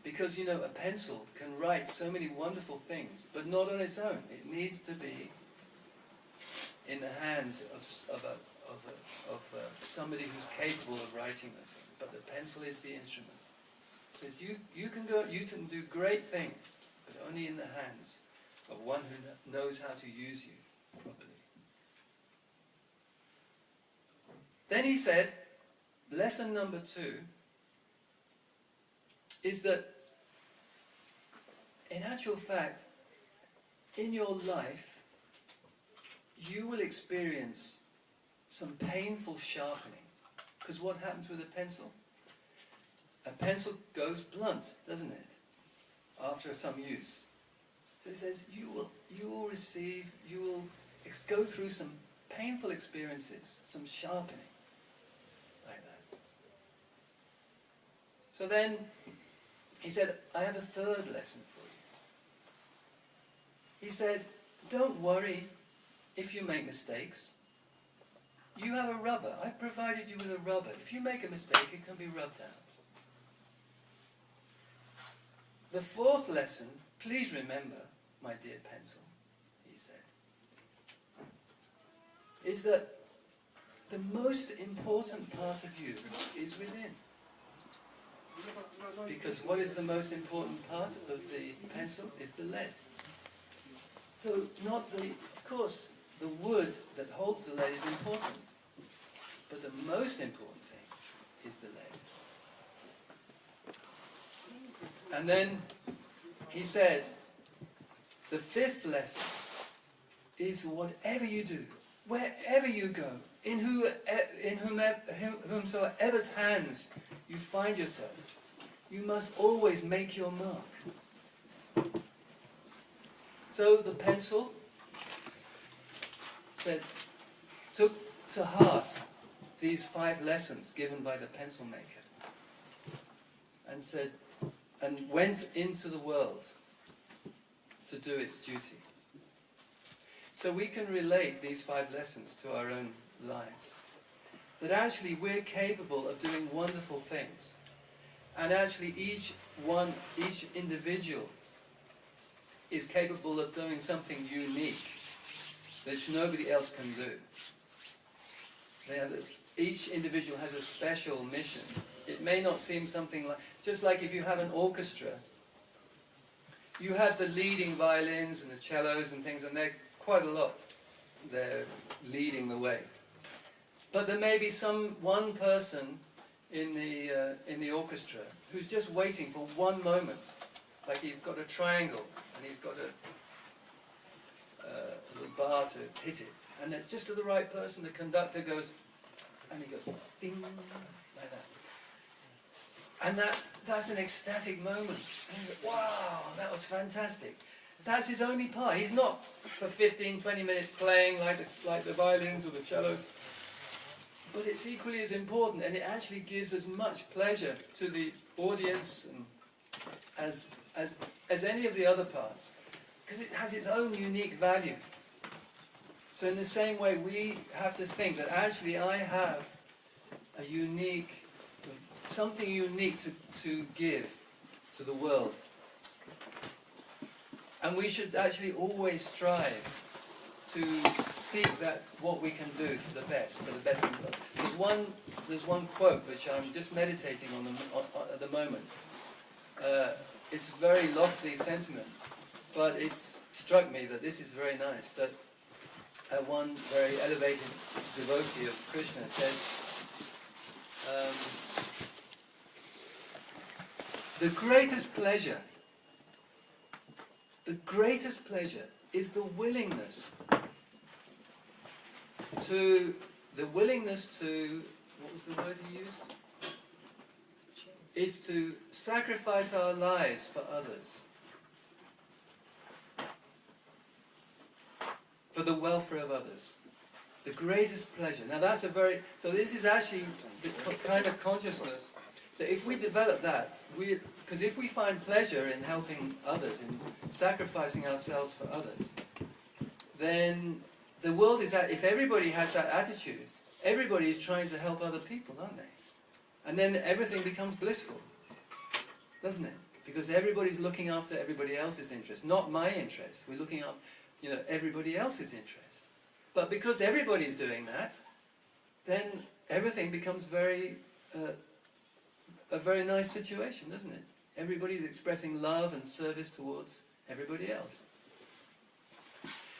Because, you know, a pencil can write so many wonderful things, but not on its own. It needs to be in the hands of somebody who's capable of writing those things. But the pencil is the instrument. It says you can do great things, but only in the hands of one who knows how to use you properly." Then he said, lesson number 2 is that in actual fact, in your life, you will experience some painful sharpening. Because what happens with a pencil? A pencil goes blunt, doesn't it? After some use. So he says, you will go through some painful experiences, some sharpening, like that. So then, he said, "I have a 3rd lesson for you." He said, "Don't worry if you make mistakes. You have a rubber. I've provided you with a rubber. If you make a mistake, it can be rubbed out. The 4th lesson, please remember, my dear pencil," he said, "is that the most important part of you is within. Because what is the most important part of the pencil is the lead. So of course, the wood that holds the lead is important, but the most important thing is the lead." And then he said, the 5th lesson is whatever you do, wherever you go, in whomsoever's hands you find yourself, you must always make your mark. So the pencil took to heart these 5 lessons given by the pencil maker, and went into the world to do its duty. So we can relate these 5 lessons to our own lives. That actually we're capable of doing wonderful things. And actually each individual is capable of doing something unique that nobody else can do. Each individual has a special mission. It may not seem something like, just like if you have an orchestra, you have the leading violins and the cellos and things, and they're quite a lot. They're leading the way. But there may be one person in the orchestra who's just waiting for one moment, like he's got a triangle and he's got a little bar to hit it, and then just to the right person, the conductor goes, and he goes ding, like that. And that's an ecstatic moment. And you go, wow, that was fantastic. That's his only part. He's not for 15, 20 minutes playing like the violins or the cellos. But it's equally as important, and it actually gives as much pleasure to the audience and as any of the other parts, because it has its own unique value. So in the same way, we have to think that actually I have something unique to give to the world. And we should actually always strive to seek that what we can do for the best of the world. There's one quote which I'm just meditating on at the moment. It's a very lofty sentiment, but it's struck me that this is very nice. That one very elevated devotee of Krishna says, the greatest pleasure is the willingness to, what was the word he used? Is to sacrifice our lives for others, for the welfare of others. The greatest pleasure. Now that's so this is actually the kind of consciousness that if we develop that, because if we find pleasure in helping others, in sacrificing ourselves for others, then the world is if everybody has that attitude, everybody is trying to help other people, aren't they? And then everything becomes blissful, doesn't it? Because everybody's looking after everybody else's interest, not my interest. We're looking after, everybody else's interest. But because everybody's doing that, then everything becomes a very nice situation, doesn't it? Everybody's expressing love and service towards everybody else.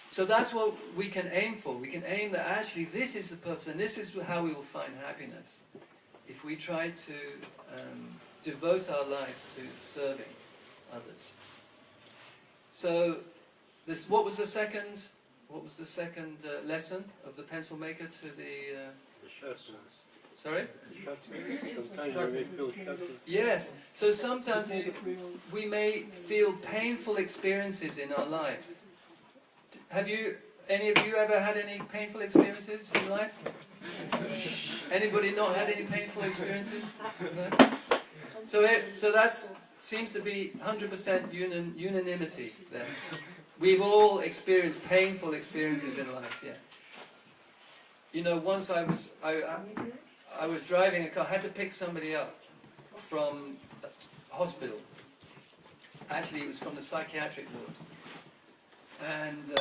So that's what we can aim for. We can aim that actually this is the purpose, and this is how we will find happiness. If we try to devote our lives to serving others. So, what was the second lesson of the pencil maker to the? Sorry. Yes. So sometimes we may feel painful experiences in our life. Have any of you ever had any painful experiences in life? Anybody not had any painful experiences? No? So that seems to be 100% unanimity there. We've all experienced painful experiences in life, yeah. Once I was driving a car, I had to pick somebody up from a hospital. Actually, it was from the psychiatric ward. And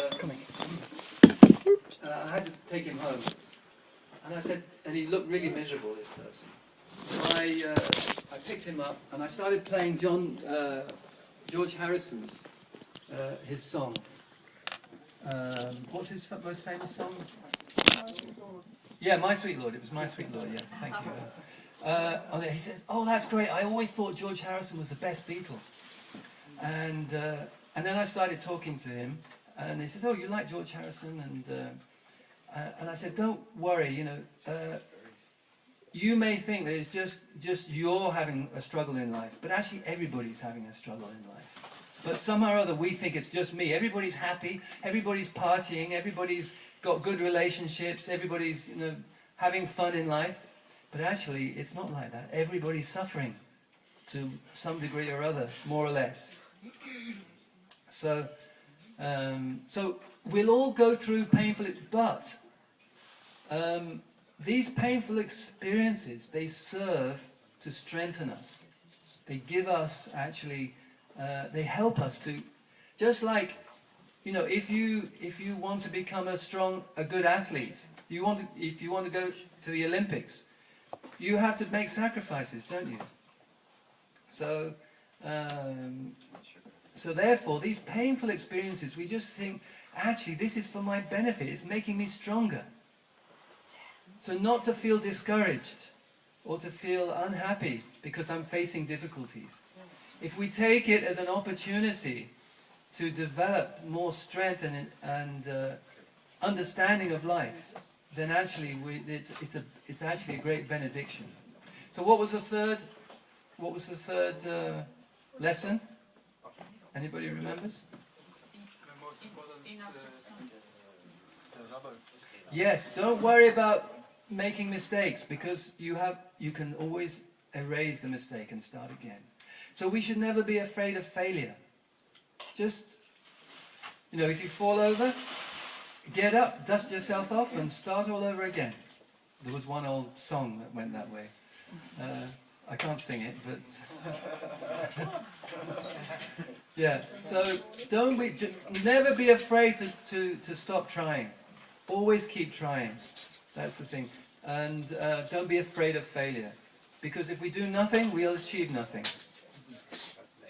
I had to take him home. And I said, and he looked really miserable, this person. I picked him up and I started playing George Harrison's his song. What's his most famous song? Yeah, My Sweet Lord. It was My Sweet Lord. Yeah, thank you. And then he says, "Oh, that's great. I always thought George Harrison was the best Beatle." And then I started talking to him, and he says, "Oh, you like George Harrison?" And I said, "Don't worry. You may think that it's just you're having a struggle in life, but actually everybody's having a struggle in life. But somehow or other we think it's just me. Everybody's happy, everybody's partying, everybody's got good relationships, everybody's having fun in life. But actually it's not like that. Everybody's suffering to some degree or other, more or less. So we'll all go through painful, but these painful experiences, they serve to strengthen us. They give us actually, they help us to, just like, if you want to become a good athlete, if you want to go to the Olympics, you have to make sacrifices, don't you? So therefore, these painful experiences, we just think, actually, this is for my benefit. It's making me stronger. So not to feel discouraged or to feel unhappy because I'm facing difficulties. If we take it as an opportunity to develop more strength and understanding of life, then actually it's actually a great benediction. So what was the third what was the third lesson? Anybody remembers? Enough substance. Yes, don't worry about making mistakes, because you can always erase the mistake and start again. So we should never be afraid of failure. Just, if you fall over, get up, dust yourself off and start all over again. There was one old song that went that way. I can't sing it, but yeah. So never be afraid to stop trying. Always keep trying. That's the thing. And don't be afraid of failure, because if we do nothing, we'll achieve nothing.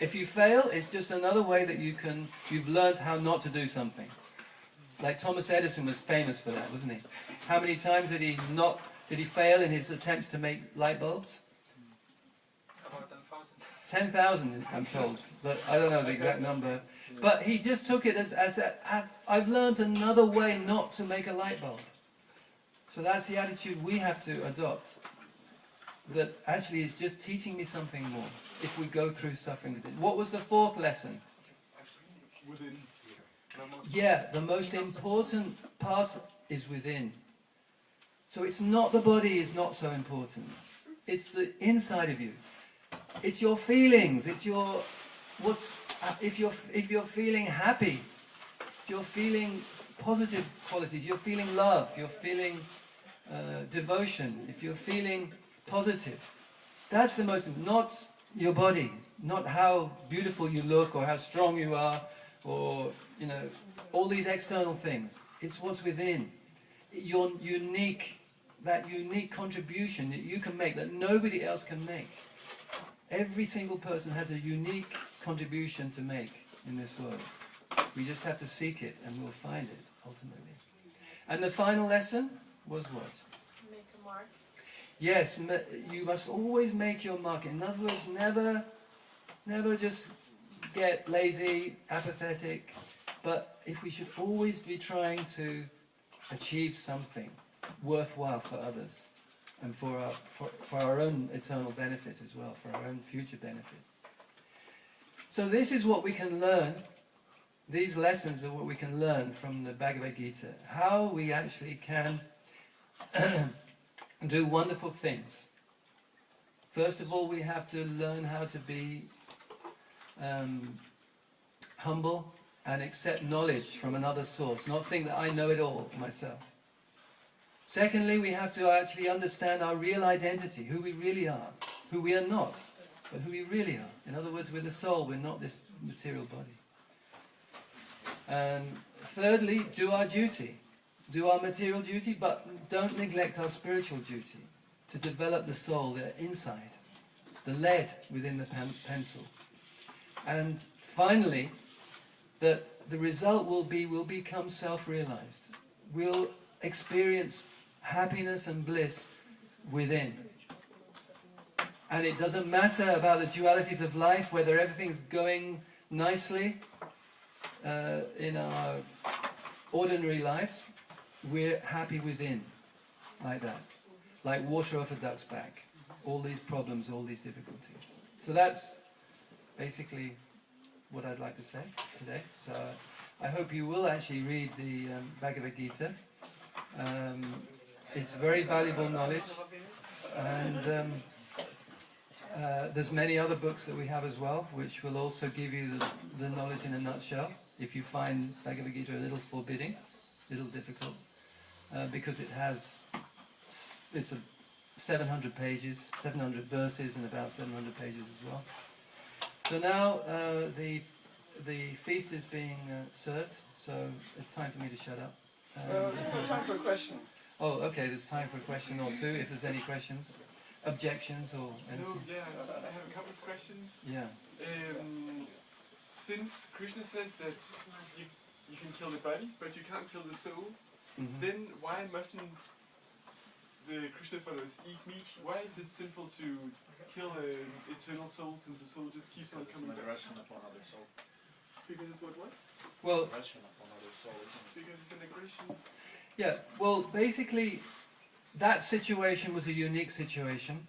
If you fail, it's just another way that you've learned how not to do something. Like Thomas Edison was famous for that, wasn't he? How many times did he fail in his attempts to make light bulbs? About 10,000, I'm told, but I don't know the exact number. But he just took it as I've learned another way not to make a light bulb. So that's the attitude we have to adopt. That actually is just teaching me something more if we go through suffering. What was the fourth lesson? Within. Yeah, the most important part is within. So it's not the body is not so important. It's the inside of you. It's your feelings. It's your if you're feeling happy, if you're feeling positive qualities, you're feeling love, you're feeling devotion, if you're feeling positive, that's the most, not your body, not how beautiful you look or how strong you are, or all these external things. It's what's within. Your that unique contribution that you can make that nobody else can make. Every single person has a unique contribution to make in this world. We just have to seek it and we'll find it ultimately. And the final lesson was what? Make a mark. Yes, you must always make your mark. In other words, never just get lazy, apathetic, but if we should always be trying to achieve something worthwhile for others and for our own eternal benefit as well, for our own future benefit. So this is what we can learn. These lessons are what we can learn from the Bhagavad Gita. How we actually can do wonderful things. First of all, we have to learn how to be humble and accept knowledge from another source, not think that I know it all myself. Secondly, we have to actually understand our real identity, who we really are, who we are not, but who we really are. In other words, we're the soul, we're not this material body. And thirdly, do our duty. Do our material duty, but don't neglect our spiritual duty to develop the soul, the inside, the lead within the pencil. And finally, that the result will be we'll become self-realized. We'll experience happiness and bliss within. And it doesn't matter about the dualities of life, whether everything's going nicely in our ordinary lives. We're happy within, like that. Like water off a duck's back. All these problems, all these difficulties. So that's basically what I'd like to say today. So I hope you will actually read the Bhagavad Gita. It's very valuable knowledge. And there's many other books that we have as well, which will also give you the knowledge in a nutshell. If you find Bhagavad Gita a little forbidding, a little difficult. Because it's 700 pages, 700 verses and about 700 pages as well. So now the feast is being served, so it's time for me to shut up. Time for a question. Oh, okay, there's time for a question or two, if there's any questions, objections or anything. No, yeah, I have a couple of questions. Yeah. Since Krishna says that you can kill the body, but you can't kill the soul, Mm-hmm. then why mustn't the Krishna followers eat meat? Why is it sinful to kill an eternal soul since the soul just keeps on coming back? Because it's what? Well, Because it's an aggression. yeah, well, basically, that situation was a unique situation.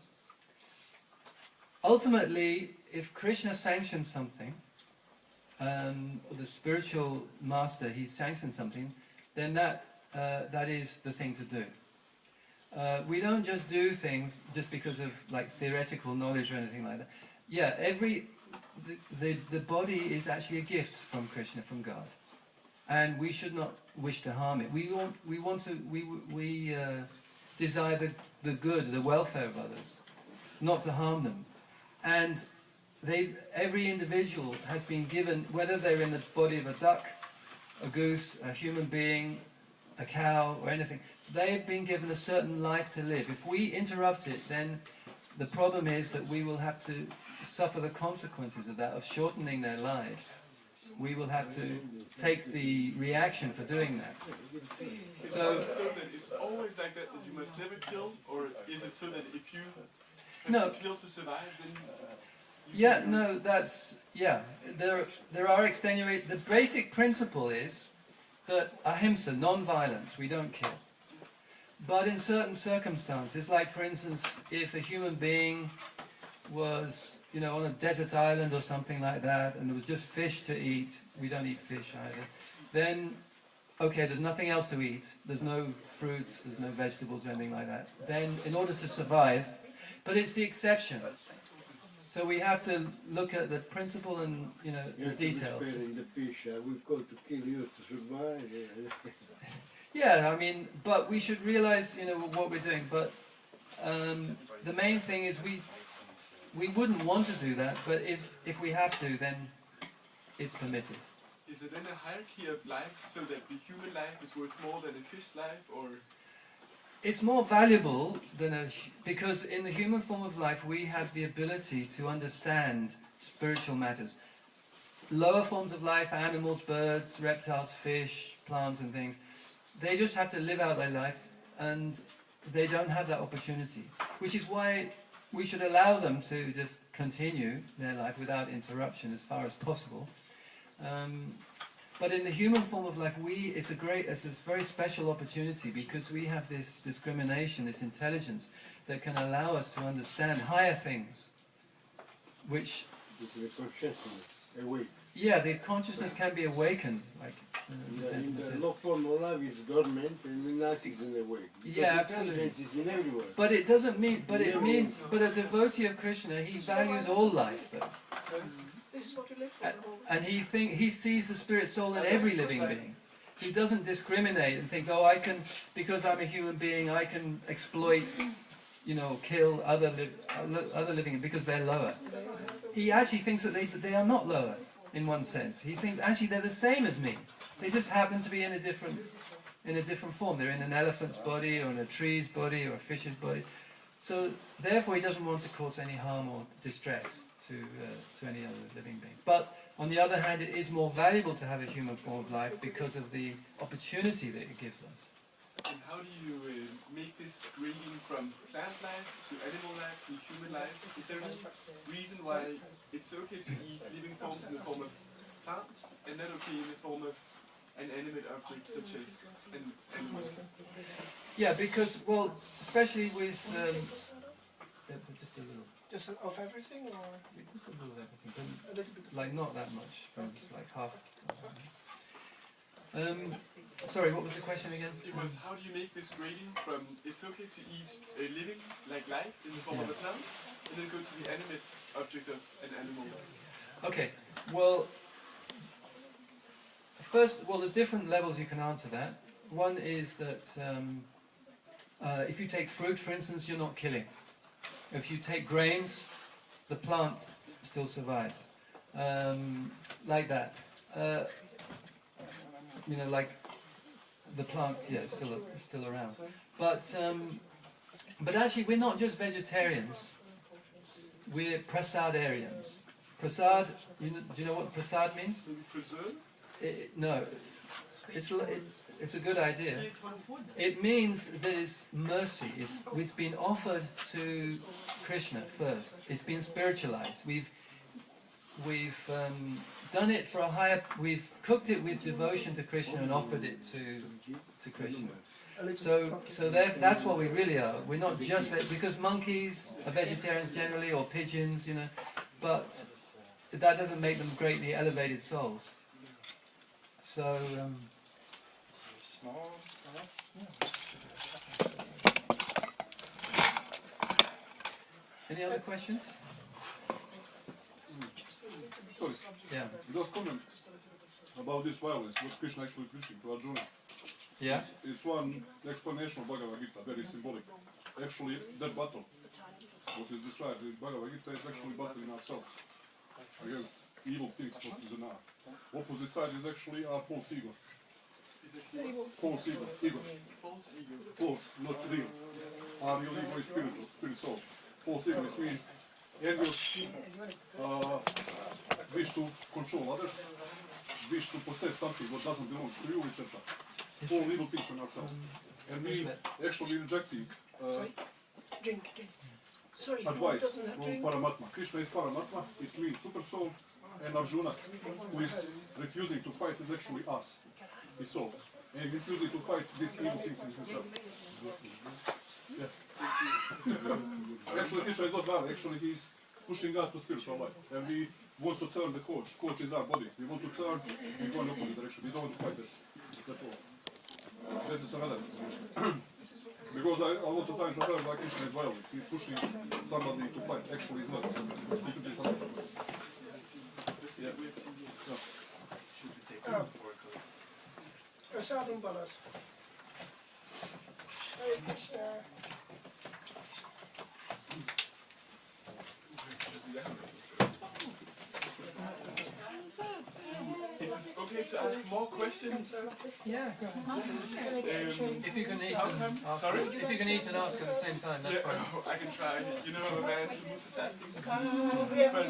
ultimately, if Krishna sanctions something, the spiritual master, he sanctions something, then that is the thing to do. We don't just do things just because of like theoretical knowledge or anything like that. Yeah, the body is actually a gift from Krishna, from God, and we should not wish to harm it. We desire the good, the welfare of others, not to harm them. And every individual has been given, whether they're in the body of a duck, a goose, a human being, a cow, or anything, they've been given a certain life to live. If we interrupt it, then the problem is that we will have to suffer the consequences of that, of shortening their lives. We will have to take the reaction for doing that. Is So, it so that it's always like that you must never kill, or is it so that if you have No. to kill to survive, then yeah, no, that's, yeah, there are extenuate, the basic principle is that ahimsa, non-violence, we don't kill. But in certain circumstances, like for instance, if a human being was, you know, on a desert island or something like that, and there was just fish to eat, we don't eat fish either, then, okay, there's nothing else to eat, there's no fruits, there's no vegetables or anything like that, then in order to survive, but it's the exception. So we have to look at the principle and, you know, the details. In the fish, we've got to kill you to survive. Yeah, I mean, but we should realize, you know, what we're doing. But the main thing is we wouldn't want to do that, but if we have to, then it's permitted. is it then a hierarchy of life so that the human life is worth more than a fish life, or? It's more valuable than because in the human form of life we have the ability to understand spiritual matters. Lower forms of life, animals, birds, reptiles, fish, plants and things, they just have to live out their life and they don't have that opportunity. Which is why we should allow them to just continue their life without interruption as far as possible. But in the human form of life, it's a very special opportunity because we have this discrimination, this intelligence that can allow us to understand higher things, which... It's the consciousness, awake. Yeah, the consciousness can be awakened. Like, In the low form of life is dormant and nothing's in the awake. Yeah, absolutely. Intelligence is in everywhere. But it doesn't mean, but a devotee of Krishna, he values all life. This is what you live for. He sees the spirit soul in every living being. He doesn't discriminate and thinks, oh, because I'm a human being, I can exploit, you know, kill other living because they're lower. He actually thinks that they are not lower in one sense. He thinks actually they're the same as me. They just happen to be in a different form. They're in an elephant's body or in a tree's body or a fish's body. So therefore, he doesn't want to cause any harm or distress to any other living being. But on the other hand, it is more valuable to have a human form of life because of the opportunity that it gives us. And how do you make this grading from plant life to animal life to human life? Is there any reason why it's okay to eat living forms in the form of plants and not okay in the form of an animate object such as an animal? Yeah, because, well, especially with... just a little. Just of everything, or Just a little of everything, a little bit? like not that much, just like half. Sorry, what was the question again? It was, how do you make this grading from it's okay to eat a living, like life, in the form of a plant, and then go to the animate object of an animal? Okay, well, first, there's different levels you can answer that. One is that if you take fruit, for instance, you're not killing. If you take grains, the plant still survives. Like that. You know, like the plant, yeah, is still around. But actually, we're not just vegetarians. We're prasadarians. Prasad, do you know what prasad means? Preserve? No, it's a good idea. It means that it's mercy. It's been offered to Krishna first. It's been spiritualized. We've done it for a higher. We've cooked it with devotion to Krishna and offered it to Krishna. So that's what we really are. We're not just because monkeys are vegetarians generally, or pigeons, you know, but that doesn't make them greatly elevated souls. So. Small. Any other questions? Sorry, Yeah. just comment about this violence, what Krishna actually preaching to Arjuna. Yeah. It's one explanation of Bhagavad Gita, very symbolic. Actually, that battle, what is described in Bhagavad Gita, is actually battle in ourselves against evil things, what is in our. Opposite side is actually our false ego. False ego. False ego. False, not real. Our real ego is spiritual, spirit soul. False ego is means envious, wish to control others, wish to possess something what doesn't belong to you, etc. All evil things in ourselves. And we actually rejecting Drink. Sorry, advice doesn't have from drink? Paramatma. Krishna is Paramatma, it's me, super soul, and Arjuna, who is refusing to fight, is actually us, his soul. And refusing to fight these evil things in himself. Yeah. Actually, Krishna is not violent, actually he's pushing us to spiritual life. And we want to turn the coach. Coach is our body. We want to turn and go in opposite direction. We don't want to fight this. That's all. That is another explanation. Because a lot of times I heard like Krishna is violent. He's pushing somebody to fight. Actually, he's not. He could be something. Yeah. Prasadam Balas. Hare Krishna. Is it okay to ask more questions? Yeah. If you can eat How and come? ask, Sorry? if you can eat and ask at the same time, that's fine. I can try. You know I'm a man to multitasking. We have But,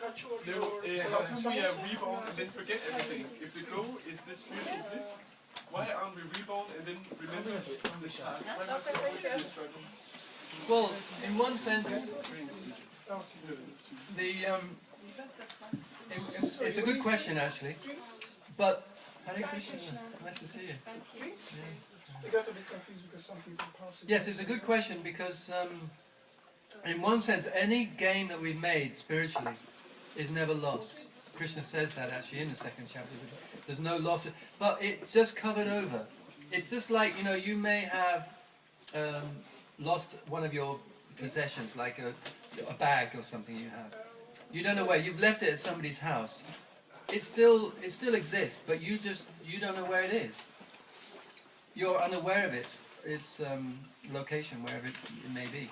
cultural how come we are reborn and then forget everything? If the goal is this spiritual bliss, why aren't we reborn and then remember from this past? Why must we always be a struggle? Well, in one sense, it's a good question actually, but Hare Krishna, nice to see you. We got a bit confused because some people pass it. Yes, it's a good question because in one sense, any gain that we've made spiritually is never lost. Krishna says that actually in the second chapter. There's no loss, but it's just covered over. It's just like, you know, you may have lost one of your possessions, like a bag or something you have. You don't know where. You've left it at somebody's house. It still exists, but you don't know where it is. You're unaware of its location, wherever it may be.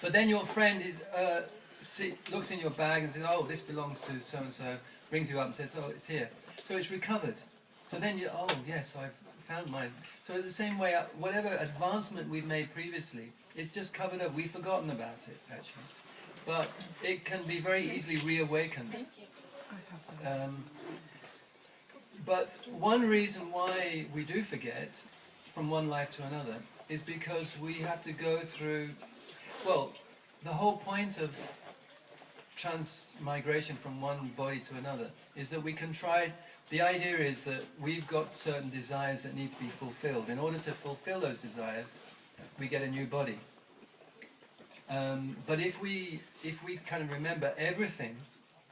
But then your friend looks in your bag and says, "Oh, this belongs to so and so." Brings you up and says, "Oh, it's here." So it's recovered. So then you, "Oh, yes, I've found mine." So the same way, whatever advancement we've made previously, it's just covered up. We've forgotten about it actually, but it can be very easily reawakened. But one reason why we do forget from one life to another is because we have to go through, well, the whole point of transmigration from one body to another is that we can try, the idea is that we've got certain desires that need to be fulfilled. In order to fulfill those desires, we get a new body. But if we kind of remember everything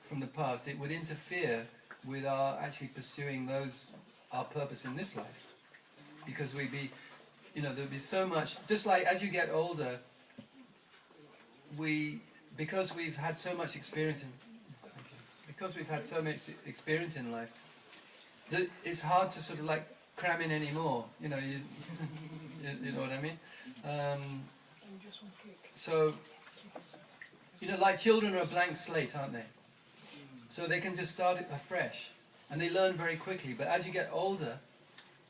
from the past, it would interfere with our actually pursuing our purpose in this life, because there'd be so much. Just like as you get older, because we've had so much experience in life, that it's hard to sort of like cram in anymore. You know, you know what I mean. So, you know, like children are a blank slate, aren't they? So they can just start it afresh, and they learn very quickly. But as you get older,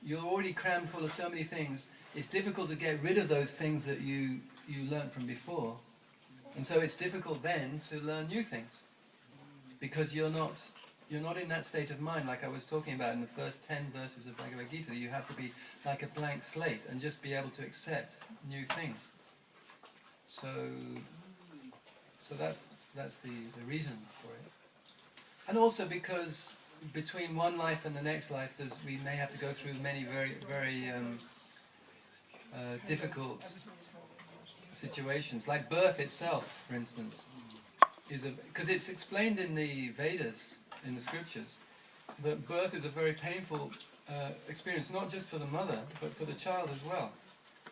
you're already crammed full of so many things. It's difficult to get rid of those things that you learned from before, and so it's difficult then to learn new things, because you're not in that state of mind like I was talking about in the first 10 verses of Bhagavad Gita. You have to be like a blank slate and just be able to accept new things. So that's the reason for it. And also because, between one life and the next life, we may have to go through many very, very difficult situations. Like birth itself, for instance, because it's explained in the Vedas, in the scriptures, that birth is a very painful experience, not just for the mother, but for the child as well.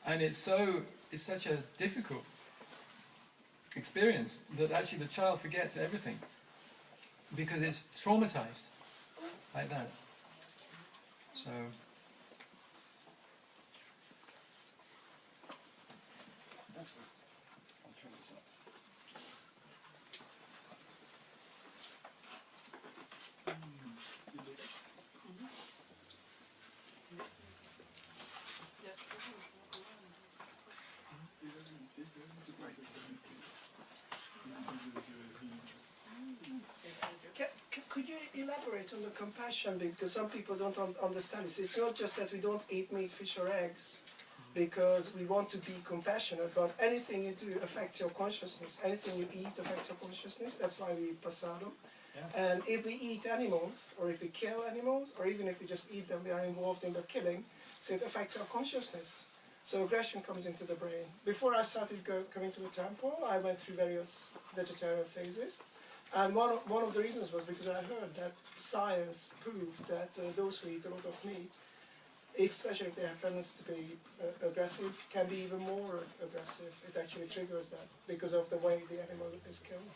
And it's such a difficult experience that actually the child forgets everything because it's traumatized like that. So Could you elaborate on the compassion, because some people don't understand this. It's not just that we don't eat meat, fish or eggs because we want to be compassionate, but anything you do affects your consciousness. Anything you eat affects your consciousness. That's why we eat prasadam. Yeah. And if we eat animals, or if we kill animals, or even if we just eat them, we are involved in the killing, so it affects our consciousness. So aggression comes into the brain. Before I started coming to the temple, I went through various vegetarian phases. And one of the reasons was because I heard that science proved that those who eat a lot of meat, especially if they have tendency to be aggressive, can be even more aggressive. It actually triggers that because of the way the animal is killed.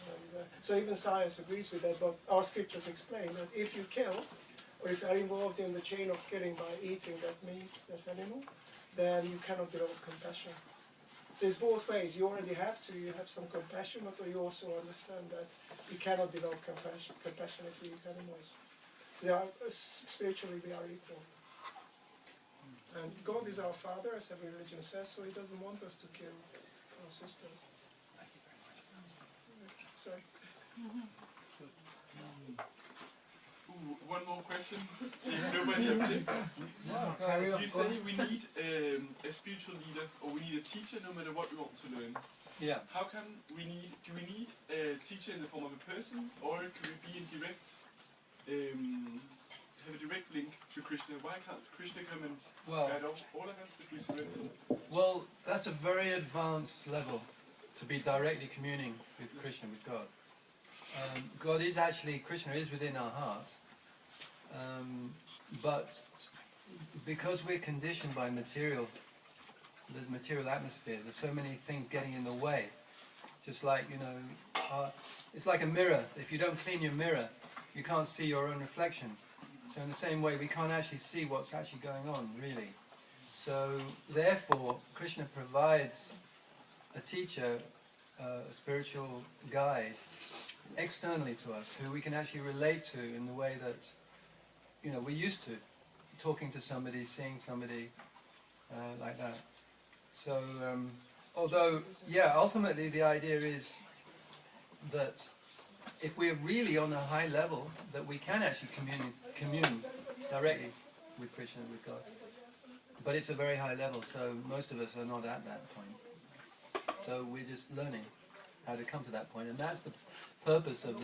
And, so even science agrees with that, but our scriptures explain that if you kill, or if you are involved in the chain of killing by eating that meat, that animal, then you cannot develop compassion. So it's both ways. You already have some compassion, but you also understand that you cannot develop compassion if you eat animals. They are, spiritually, we are equal. And God is our Father, as every religion says, so He doesn't want us to kill our sisters. Sorry. Ooh, one more question, if nobody objects. You say we need a spiritual leader, or we need a teacher no matter what we want to learn. yeah. How can do we need a teacher in the form of a person, or can we be in direct, have a direct link to Krishna? Why can't Krishna come and guide all of us if we surrender? Well, that's a very advanced level to be directly communing with Krishna, with God. God is actually, Krishna is within our heart, but because we're conditioned by the material atmosphere, there's so many things getting in the way. Just like, it's like a mirror. If you don't clean your mirror, you can't see your own reflection. So in the same way, we can't actually see what's actually going on, really. So therefore, Krishna provides a teacher, a spiritual guide, externally to us, who we can actually relate to in the way that we're used to, talking to somebody, seeing somebody like that. So although ultimately the idea is that if we're really on a high level, that we can actually commune directly with Krishna, with God, but it's a very high level, so most of us are not at that point. So we're just learning how to come to that point, and that's the purpose of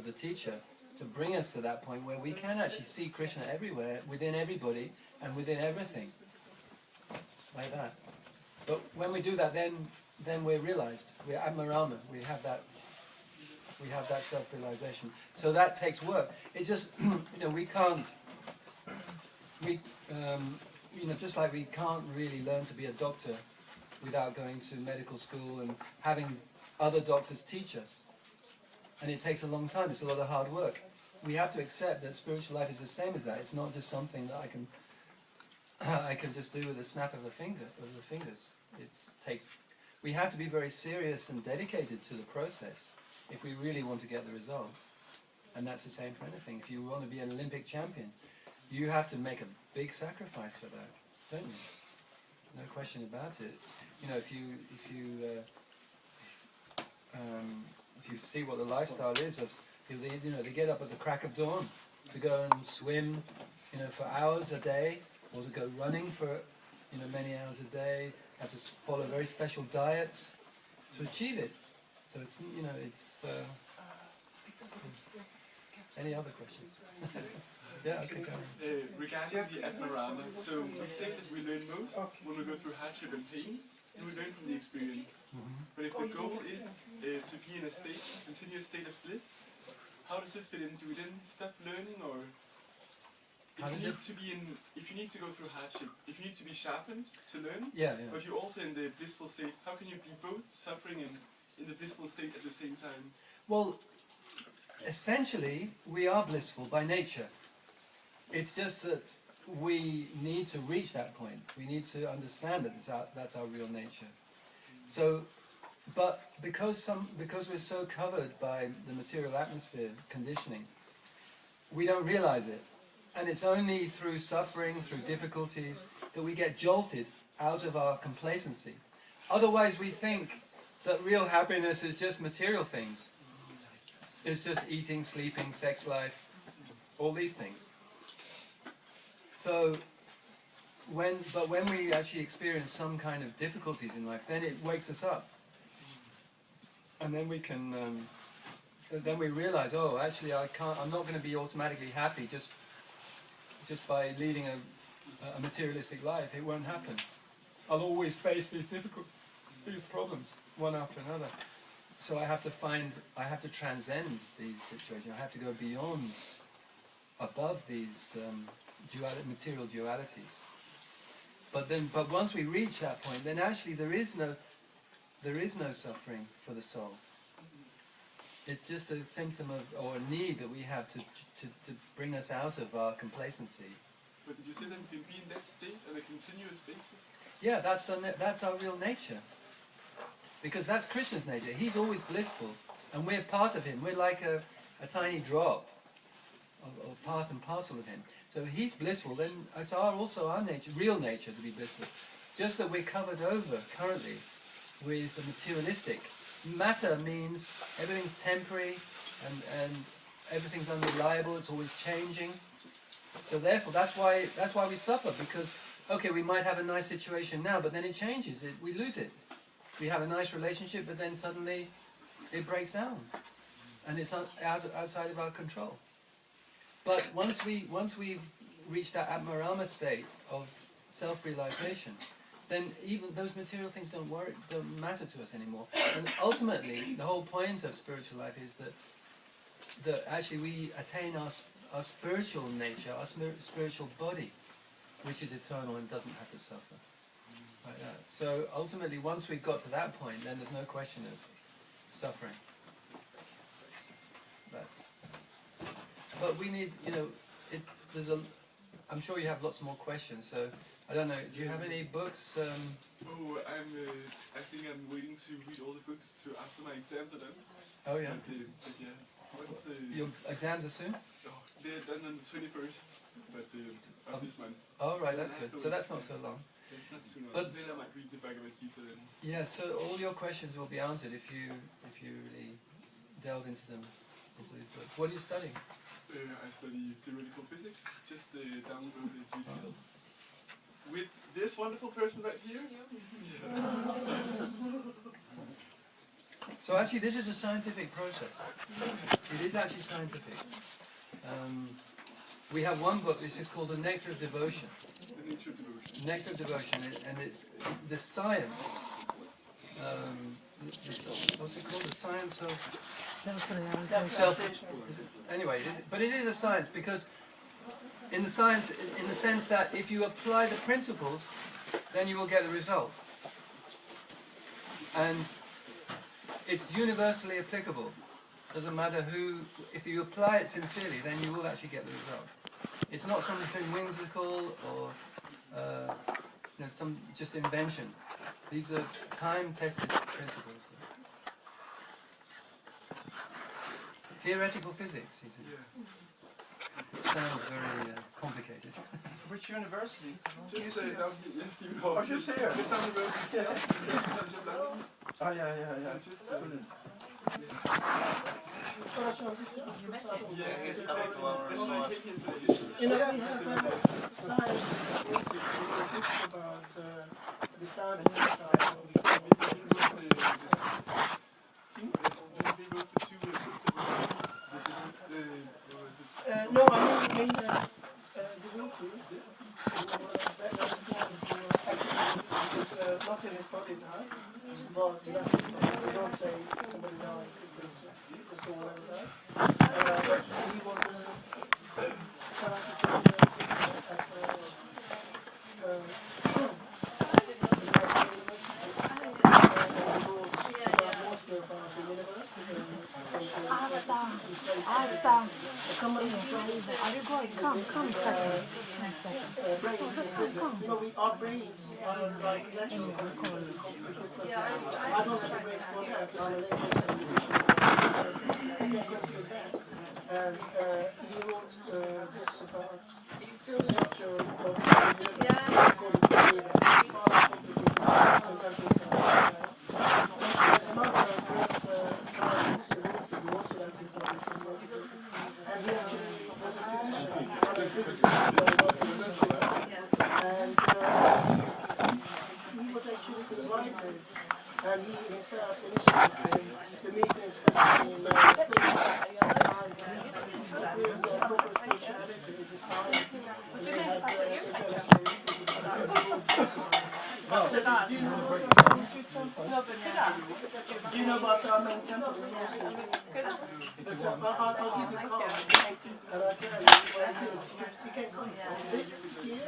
the teacher, to bring us to that point where we can actually see Krishna everywhere, within everybody, and within everything, like that. But when we do that, then we're realized, we're Atmarama, we have that self-realization. So that takes work. It just, we can't, just like we can't really learn to be a doctor without going to medical school and having other doctors teach us. And it takes a long time, it's a lot of hard work. We have to accept that spiritual life is the same as that. It's not just something that I can just do with a snap of the fingers. We have to be very serious and dedicated to the process if we really want to get the results. And that's the same for anything. If you want to be an Olympic champion, you have to make a big sacrifice for that, don't you? No question about it. If you see what the lifestyle is of people, they get up at the crack of dawn to go and swim, for hours a day, or to go running for, many hours a day, have to follow very special diets to achieve it. So it's, Any other questions? Yeah, okay, go on. Regarding the Atmarama, so we say that we learn most when we go through hardship and pain, and we learn from the experience. But if the goal is to be in a state, continuous state of bliss, how does this fit in? Do we then stop learning, or if you need to go through hardship, if you need to be sharpened to learn, but you're also in the blissful state, how can you be both suffering and in the blissful state at the same time? Well, essentially, we are blissful by nature. It's just that we need to reach that point. We need to understand that that's our real nature. So, but because we're so covered by the material atmosphere conditioning, we don't realize it. And it's only through suffering, through difficulties, that we get jolted out of our complacency. Otherwise, we think that real happiness is just material things. It's just eating, sleeping, sex life, all these things. So, when we actually experience some kind of difficulties in life, then it wakes us up. And then we can, then we realize, oh, actually I'm not going to be automatically happy just by leading a materialistic life. It won't happen. I'll always face these difficulties, these problems, one after another. So I have to transcend these situations. I have to go beyond, above these material dualities. But once we reach that point, then actually there is no suffering for the soul. It's just a symptom of, or a need that we have to bring us out of our complacency. But did you say that we can be in that state on a continuous basis? Yeah, that's our real nature. Because that's Krishna's nature. He's always blissful, and we're part of him. We're like a tiny drop of part and parcel of him. So he's blissful, then it's also our nature, real nature, to be blissful. Just that we're covered over currently with the materialistic. Matter means everything's temporary and everything's unreliable, it's always changing. So therefore that's why we suffer, because okay, we might have a nice situation now, but then it changes, we lose it. We have a nice relationship, but then suddenly it breaks down and it's outside of our control. But once we've reached that Atmarama state of self-realization, then even those material things don't matter to us anymore. And ultimately, the whole point of spiritual life is that actually we attain our spiritual nature, our spiritual body, which is eternal and doesn't have to suffer. Like that. So ultimately, once we've got to that point, then there's no question of suffering. But we need, I'm sure you have lots more questions, so I don't know, do you have any books? I think I'm waiting to read all the books after my exams are done. Oh yeah. But yeah. Your exams are soon? Oh, they're done on the 21st of this month. Oh right, that's good. So that's not so long. It's not too long. But then I might read the Bhagavad Gita then. Yeah, so all your questions will be answered if you really delve into them. What are you studying? I study theoretical physics, just down the road at UCL. With this wonderful person right here. So actually this is a scientific process. It is actually scientific. We have one book which is called The Nectar of Devotion. The Nectar of Devotion. Nectar of Devotion, and it's the science, what's it called? The science of self-realization. Anyway, but it is a science because in the sense that if you apply the principles, then you will get the result. And it's universally applicable. Doesn't matter who, if you apply it sincerely, then you will actually get the result. It's not something whimsical or some just invention. These are time-tested principles. Theoretical physics, he said. Sounds very complicated. Which university? Just here. Just down the road. Oh yeah. Just brilliant. Yeah, it's exactly. We have science about the sound and inside. not in his body now, but we don't say somebody died because the soul never died. But he was a scientist at our brains are like natural. I don't have a brain for that. I'm a linguist and he wrote books about structure of the there's another great scientist who also liked his body symbols. And he actually was a physician, a physicist, and he was actually delighted, and he himself initiated the meetings between space with proper spirituality is a science, and they had do you know about our main temple? I'll give you a card, and I'll tell you where it is. You can come here,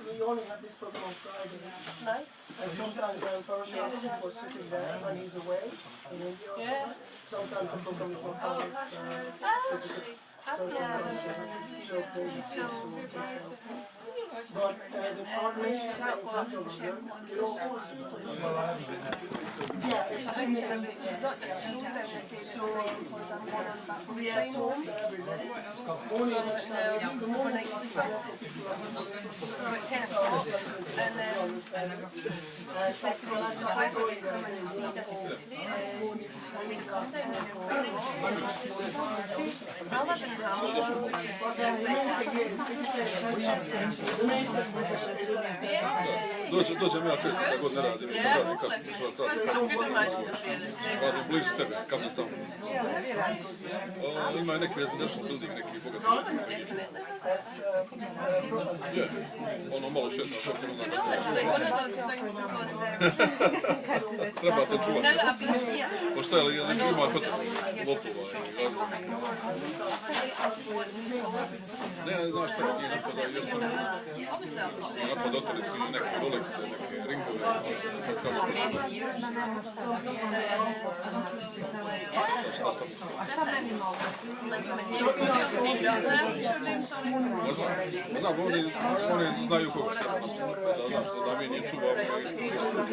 we only have this program on Friday night, and sometimes when Parasuram was sitting there when he's away in India or something, sometimes the program is not public. But the coordination is something yeah, it's so we have talks every day. Only in the morning Dođem ja često da god ne radim, radim kasno, ću vas radim kasno, radim blizu tebe, kam je tamo. Ima neki residential building, neki bogati je, ono malo šetno, što je ono treba se čuvati. Pošto je li ima kod lopova i razgovora. Ne, znaš šta je napada, jer sam napad oteli su neke Rolexe, neke ringove, kako oni znaju koga se da mi nije čuvamo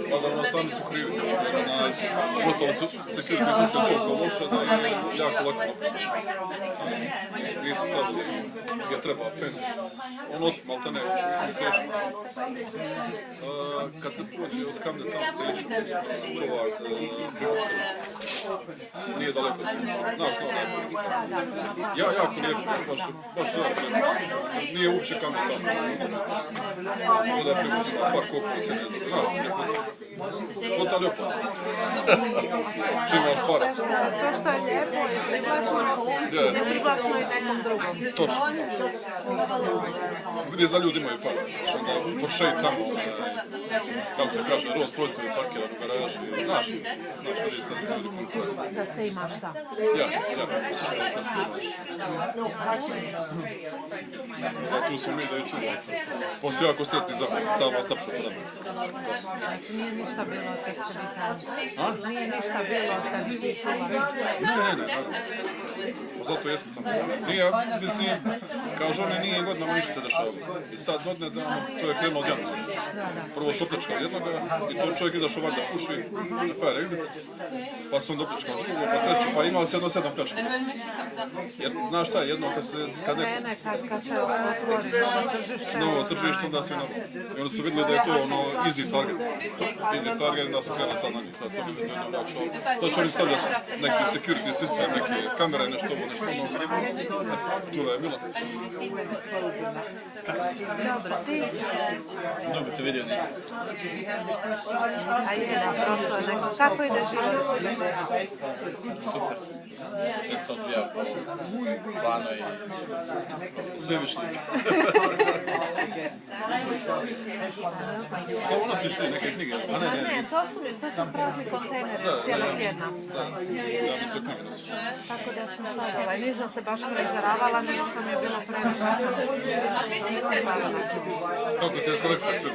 i da ono sami su krivi. Ostalo su security system toliko loše da je jako lako nisu stavili gdje treba fence. On otim, ali to ne, teško. Kad se pođe od Camden Town Station, toward nije daleko. Znaš kao da je jako lijepo, baš jako lijepo. Nije uopće Camden Town. Onda je privozio par kopnice, ne znam, znaš neko. Totalno opasno. Čim imaš para. Sve što je lijepo je privlačno i nekom drugom. Točno. Vidiš da ljudi imaju para. Onda Porsche tamo, kako se kaže, Rolls Royce parkiran u garaži. Znaš, vidi sad se ljudi konkuraju. Da se ima šta. Ja. Tu smo mi da je čuvamo. On se jako sretni za mene, stavamo stapšu po nama. Znači nije ništa bilo od kad se vi tamo. Nije ništa bilo od kad vi čuvali. Ne. Zato jesmo tamo. Nije, mislim, kažu oni nije godinama ništa se dešavalo. I sad godine da to je krenulo od januara. Prvo su opljačkali jednoga i to čovjek izašao valjda puši na fire exit. Pa su onda opljačkali drugo, pa treću, pa imali se jedno 7 pljačka. Jer, znaš šta, jedno kad se... Kad se otvori novo tržište, onda svi novo. I onda su vidjeli da je to ono easy target. Easy target, da su krenuli sad na njih. Sad su vidjeli da je ono načao. Sad će oni stavljati neki security system, neke kamere, nešto ovo. Tu je bilo. Dobro, ti? Dobiti te vidio nisam. A je, da, prošlo je neko. Kako ide život? Super. Sve se odvija po planu i sve višli. Samo nosiš ti neke knjige? A ne, to su prazni kontejneri cijela tjedna. Ja mi se knjige nosiš. Tako da sam sad, nisam se baš prežaravala, nije što mi je bilo previše. Kako te je selekcija sve?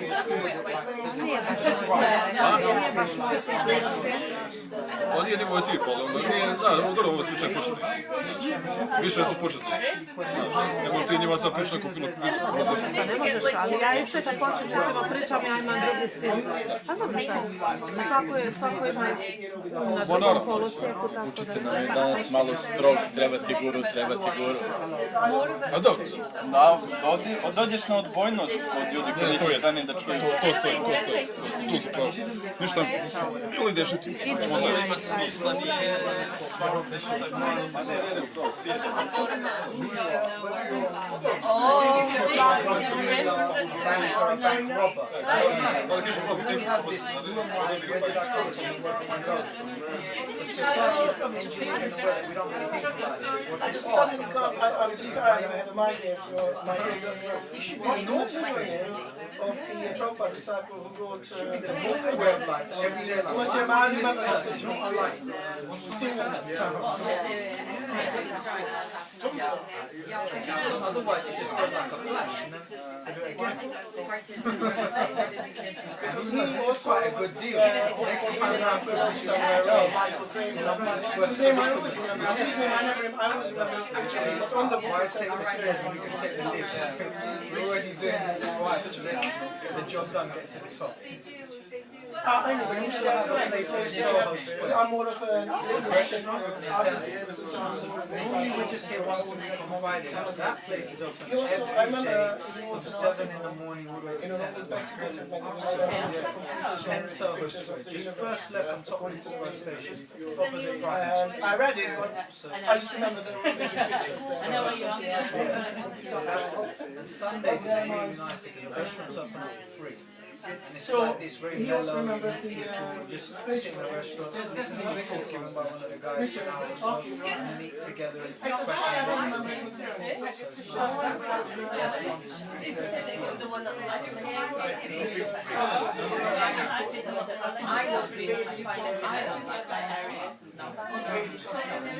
Nije baš On nije nimao tip, ali onda nije, dobro, ovo su više početnici. Više su početnici. Ne možeš ti njima sad pričati neku pilot pismu. Pa ne možeš, ali ja isto kad počnem, recimo pričam, ja imam drugi stil. Ajmo pričati. Svako ima na drugom kolosijeku, tako da... Učite nam je danas malo strog, treba ti guru. A dobro. Dođeš na odbojnost od ljudi koji su stani da čuju. To stoji. Tu su pravo. Ništa, ili ideš i ti? Ima smisla, nije svako nešto tako malo. I just suddenly got, I'm just tired, I had a migraine, so you should be normal of the Prabhupada disciple who wrote the book where what's your man Otherwise you just go like a flash, because he was quite a good deal. Next time I go somewhere else. His name I always remember. His name I always remember his picture. But on the board it says the stairs when you can take the lift. We're already doing this twice. The job done, get to the top. Anyway, you should have something they say. So I'm more of a we just here once a week on Friday. That place is open I remember from 7 in the morning all the way to 10 at night. 10 Soho Street. Just first left on top of the road station. Opposite Brighton. I read it, but I just remember there were many pictures there. And Sundays is really nice because the restaurant's open for free. And it's So like this very he also mellow, remembers the just sit in the restaurant, listen to the talk given by one of the guys an hour or so, and meet together and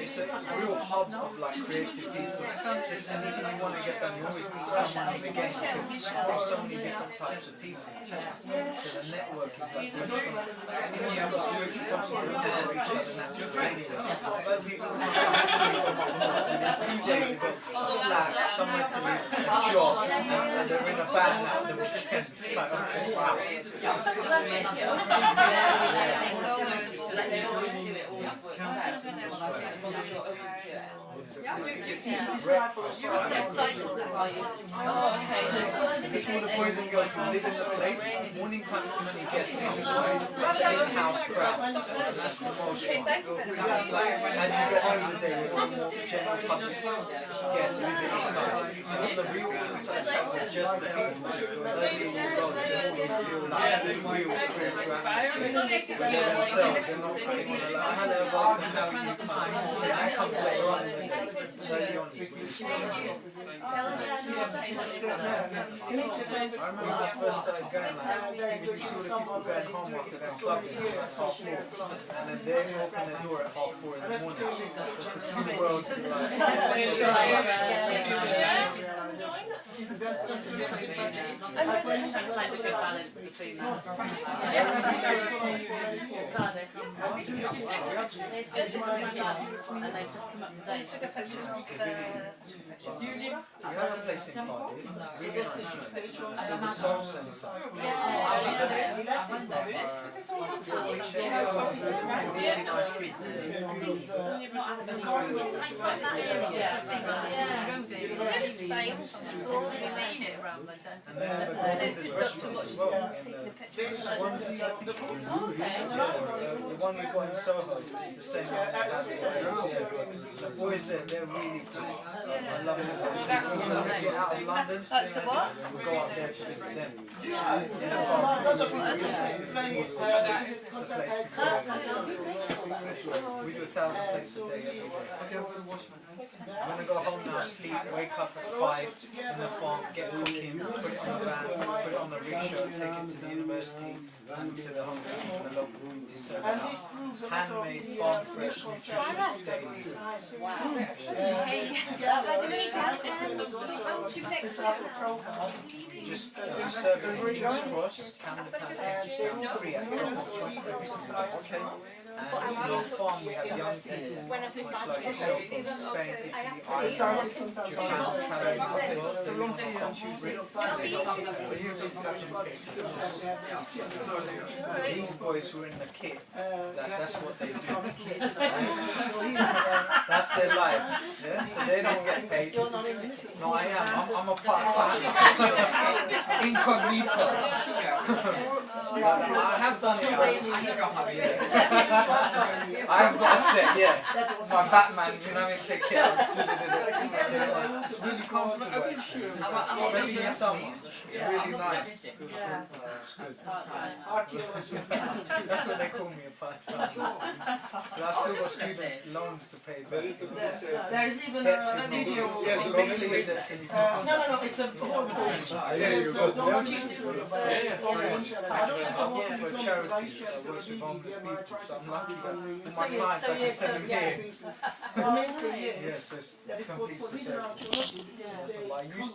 It's a real hub of like creative people. Just anything you want to get done, you always meet someone again because there are so many different types of people. So the network is like really strong. Even when you've got spiritual couples who know each other naturally anyway. But people who within 2 days you've got a flat, somewhere to live, a job, and they're in a band now at the weekend. It's like, okay, wow. It's all the boys and girls who live in the place. Morning time you can only guess in-house crowd. And that's the most fun. As you get over the day, you're more general public guests visiting guys. And on the real inside side with just the people, early in the road, they all feel like real spiritual atmosphere. When they're themselves, they're not kind of like, hello, welcome, how are you? That comes later on in the day. Early on, you feel I remember when I first started going like, you see all the people going home after their clubbing at 4:30, and then they open the door at 4:30 in the morning. So the 2 worlds are we have a place in Cardiff, really nice, the Soul Centre. Really nice people. And then there's restaurants as well. The one we got in Soho is the same one. The boys there, they're really cool. I love them. When we get out of London, That's the what? we'll go up there to visit them. It's a place to go. We do 1,000 places a day every day. I'm going to go home now, sleep, wake up at 5 in the farm, get cooking, put it on the van, put it on the rickshaw, take it to the university and to the home the local community service. Handmade, farm fresh, nutritious daily. Just serve it in King's Cross, Camden Town, free at every single. And on our farm we have young people, much like yourself, from Spain, Italy, Ireland, Japan, traveling around the world. They live in the country, these boys who are in the kit, that's what they do. That's their life. Yeah? So they don't get paid. No, I am. I'm a part-time. Incognito. I have done it. I have got a set, yeah. My Batman, you know, I take care of it. It's really comfortable, especially in summer. It's really nice. That's what they call me, a part-time. But I've still got student loans to pay back. There's even a video. No, It's a for charities, I work with homeless people, so I'm lucky that for my clients I can send them here. Yes, it's complete success. I used to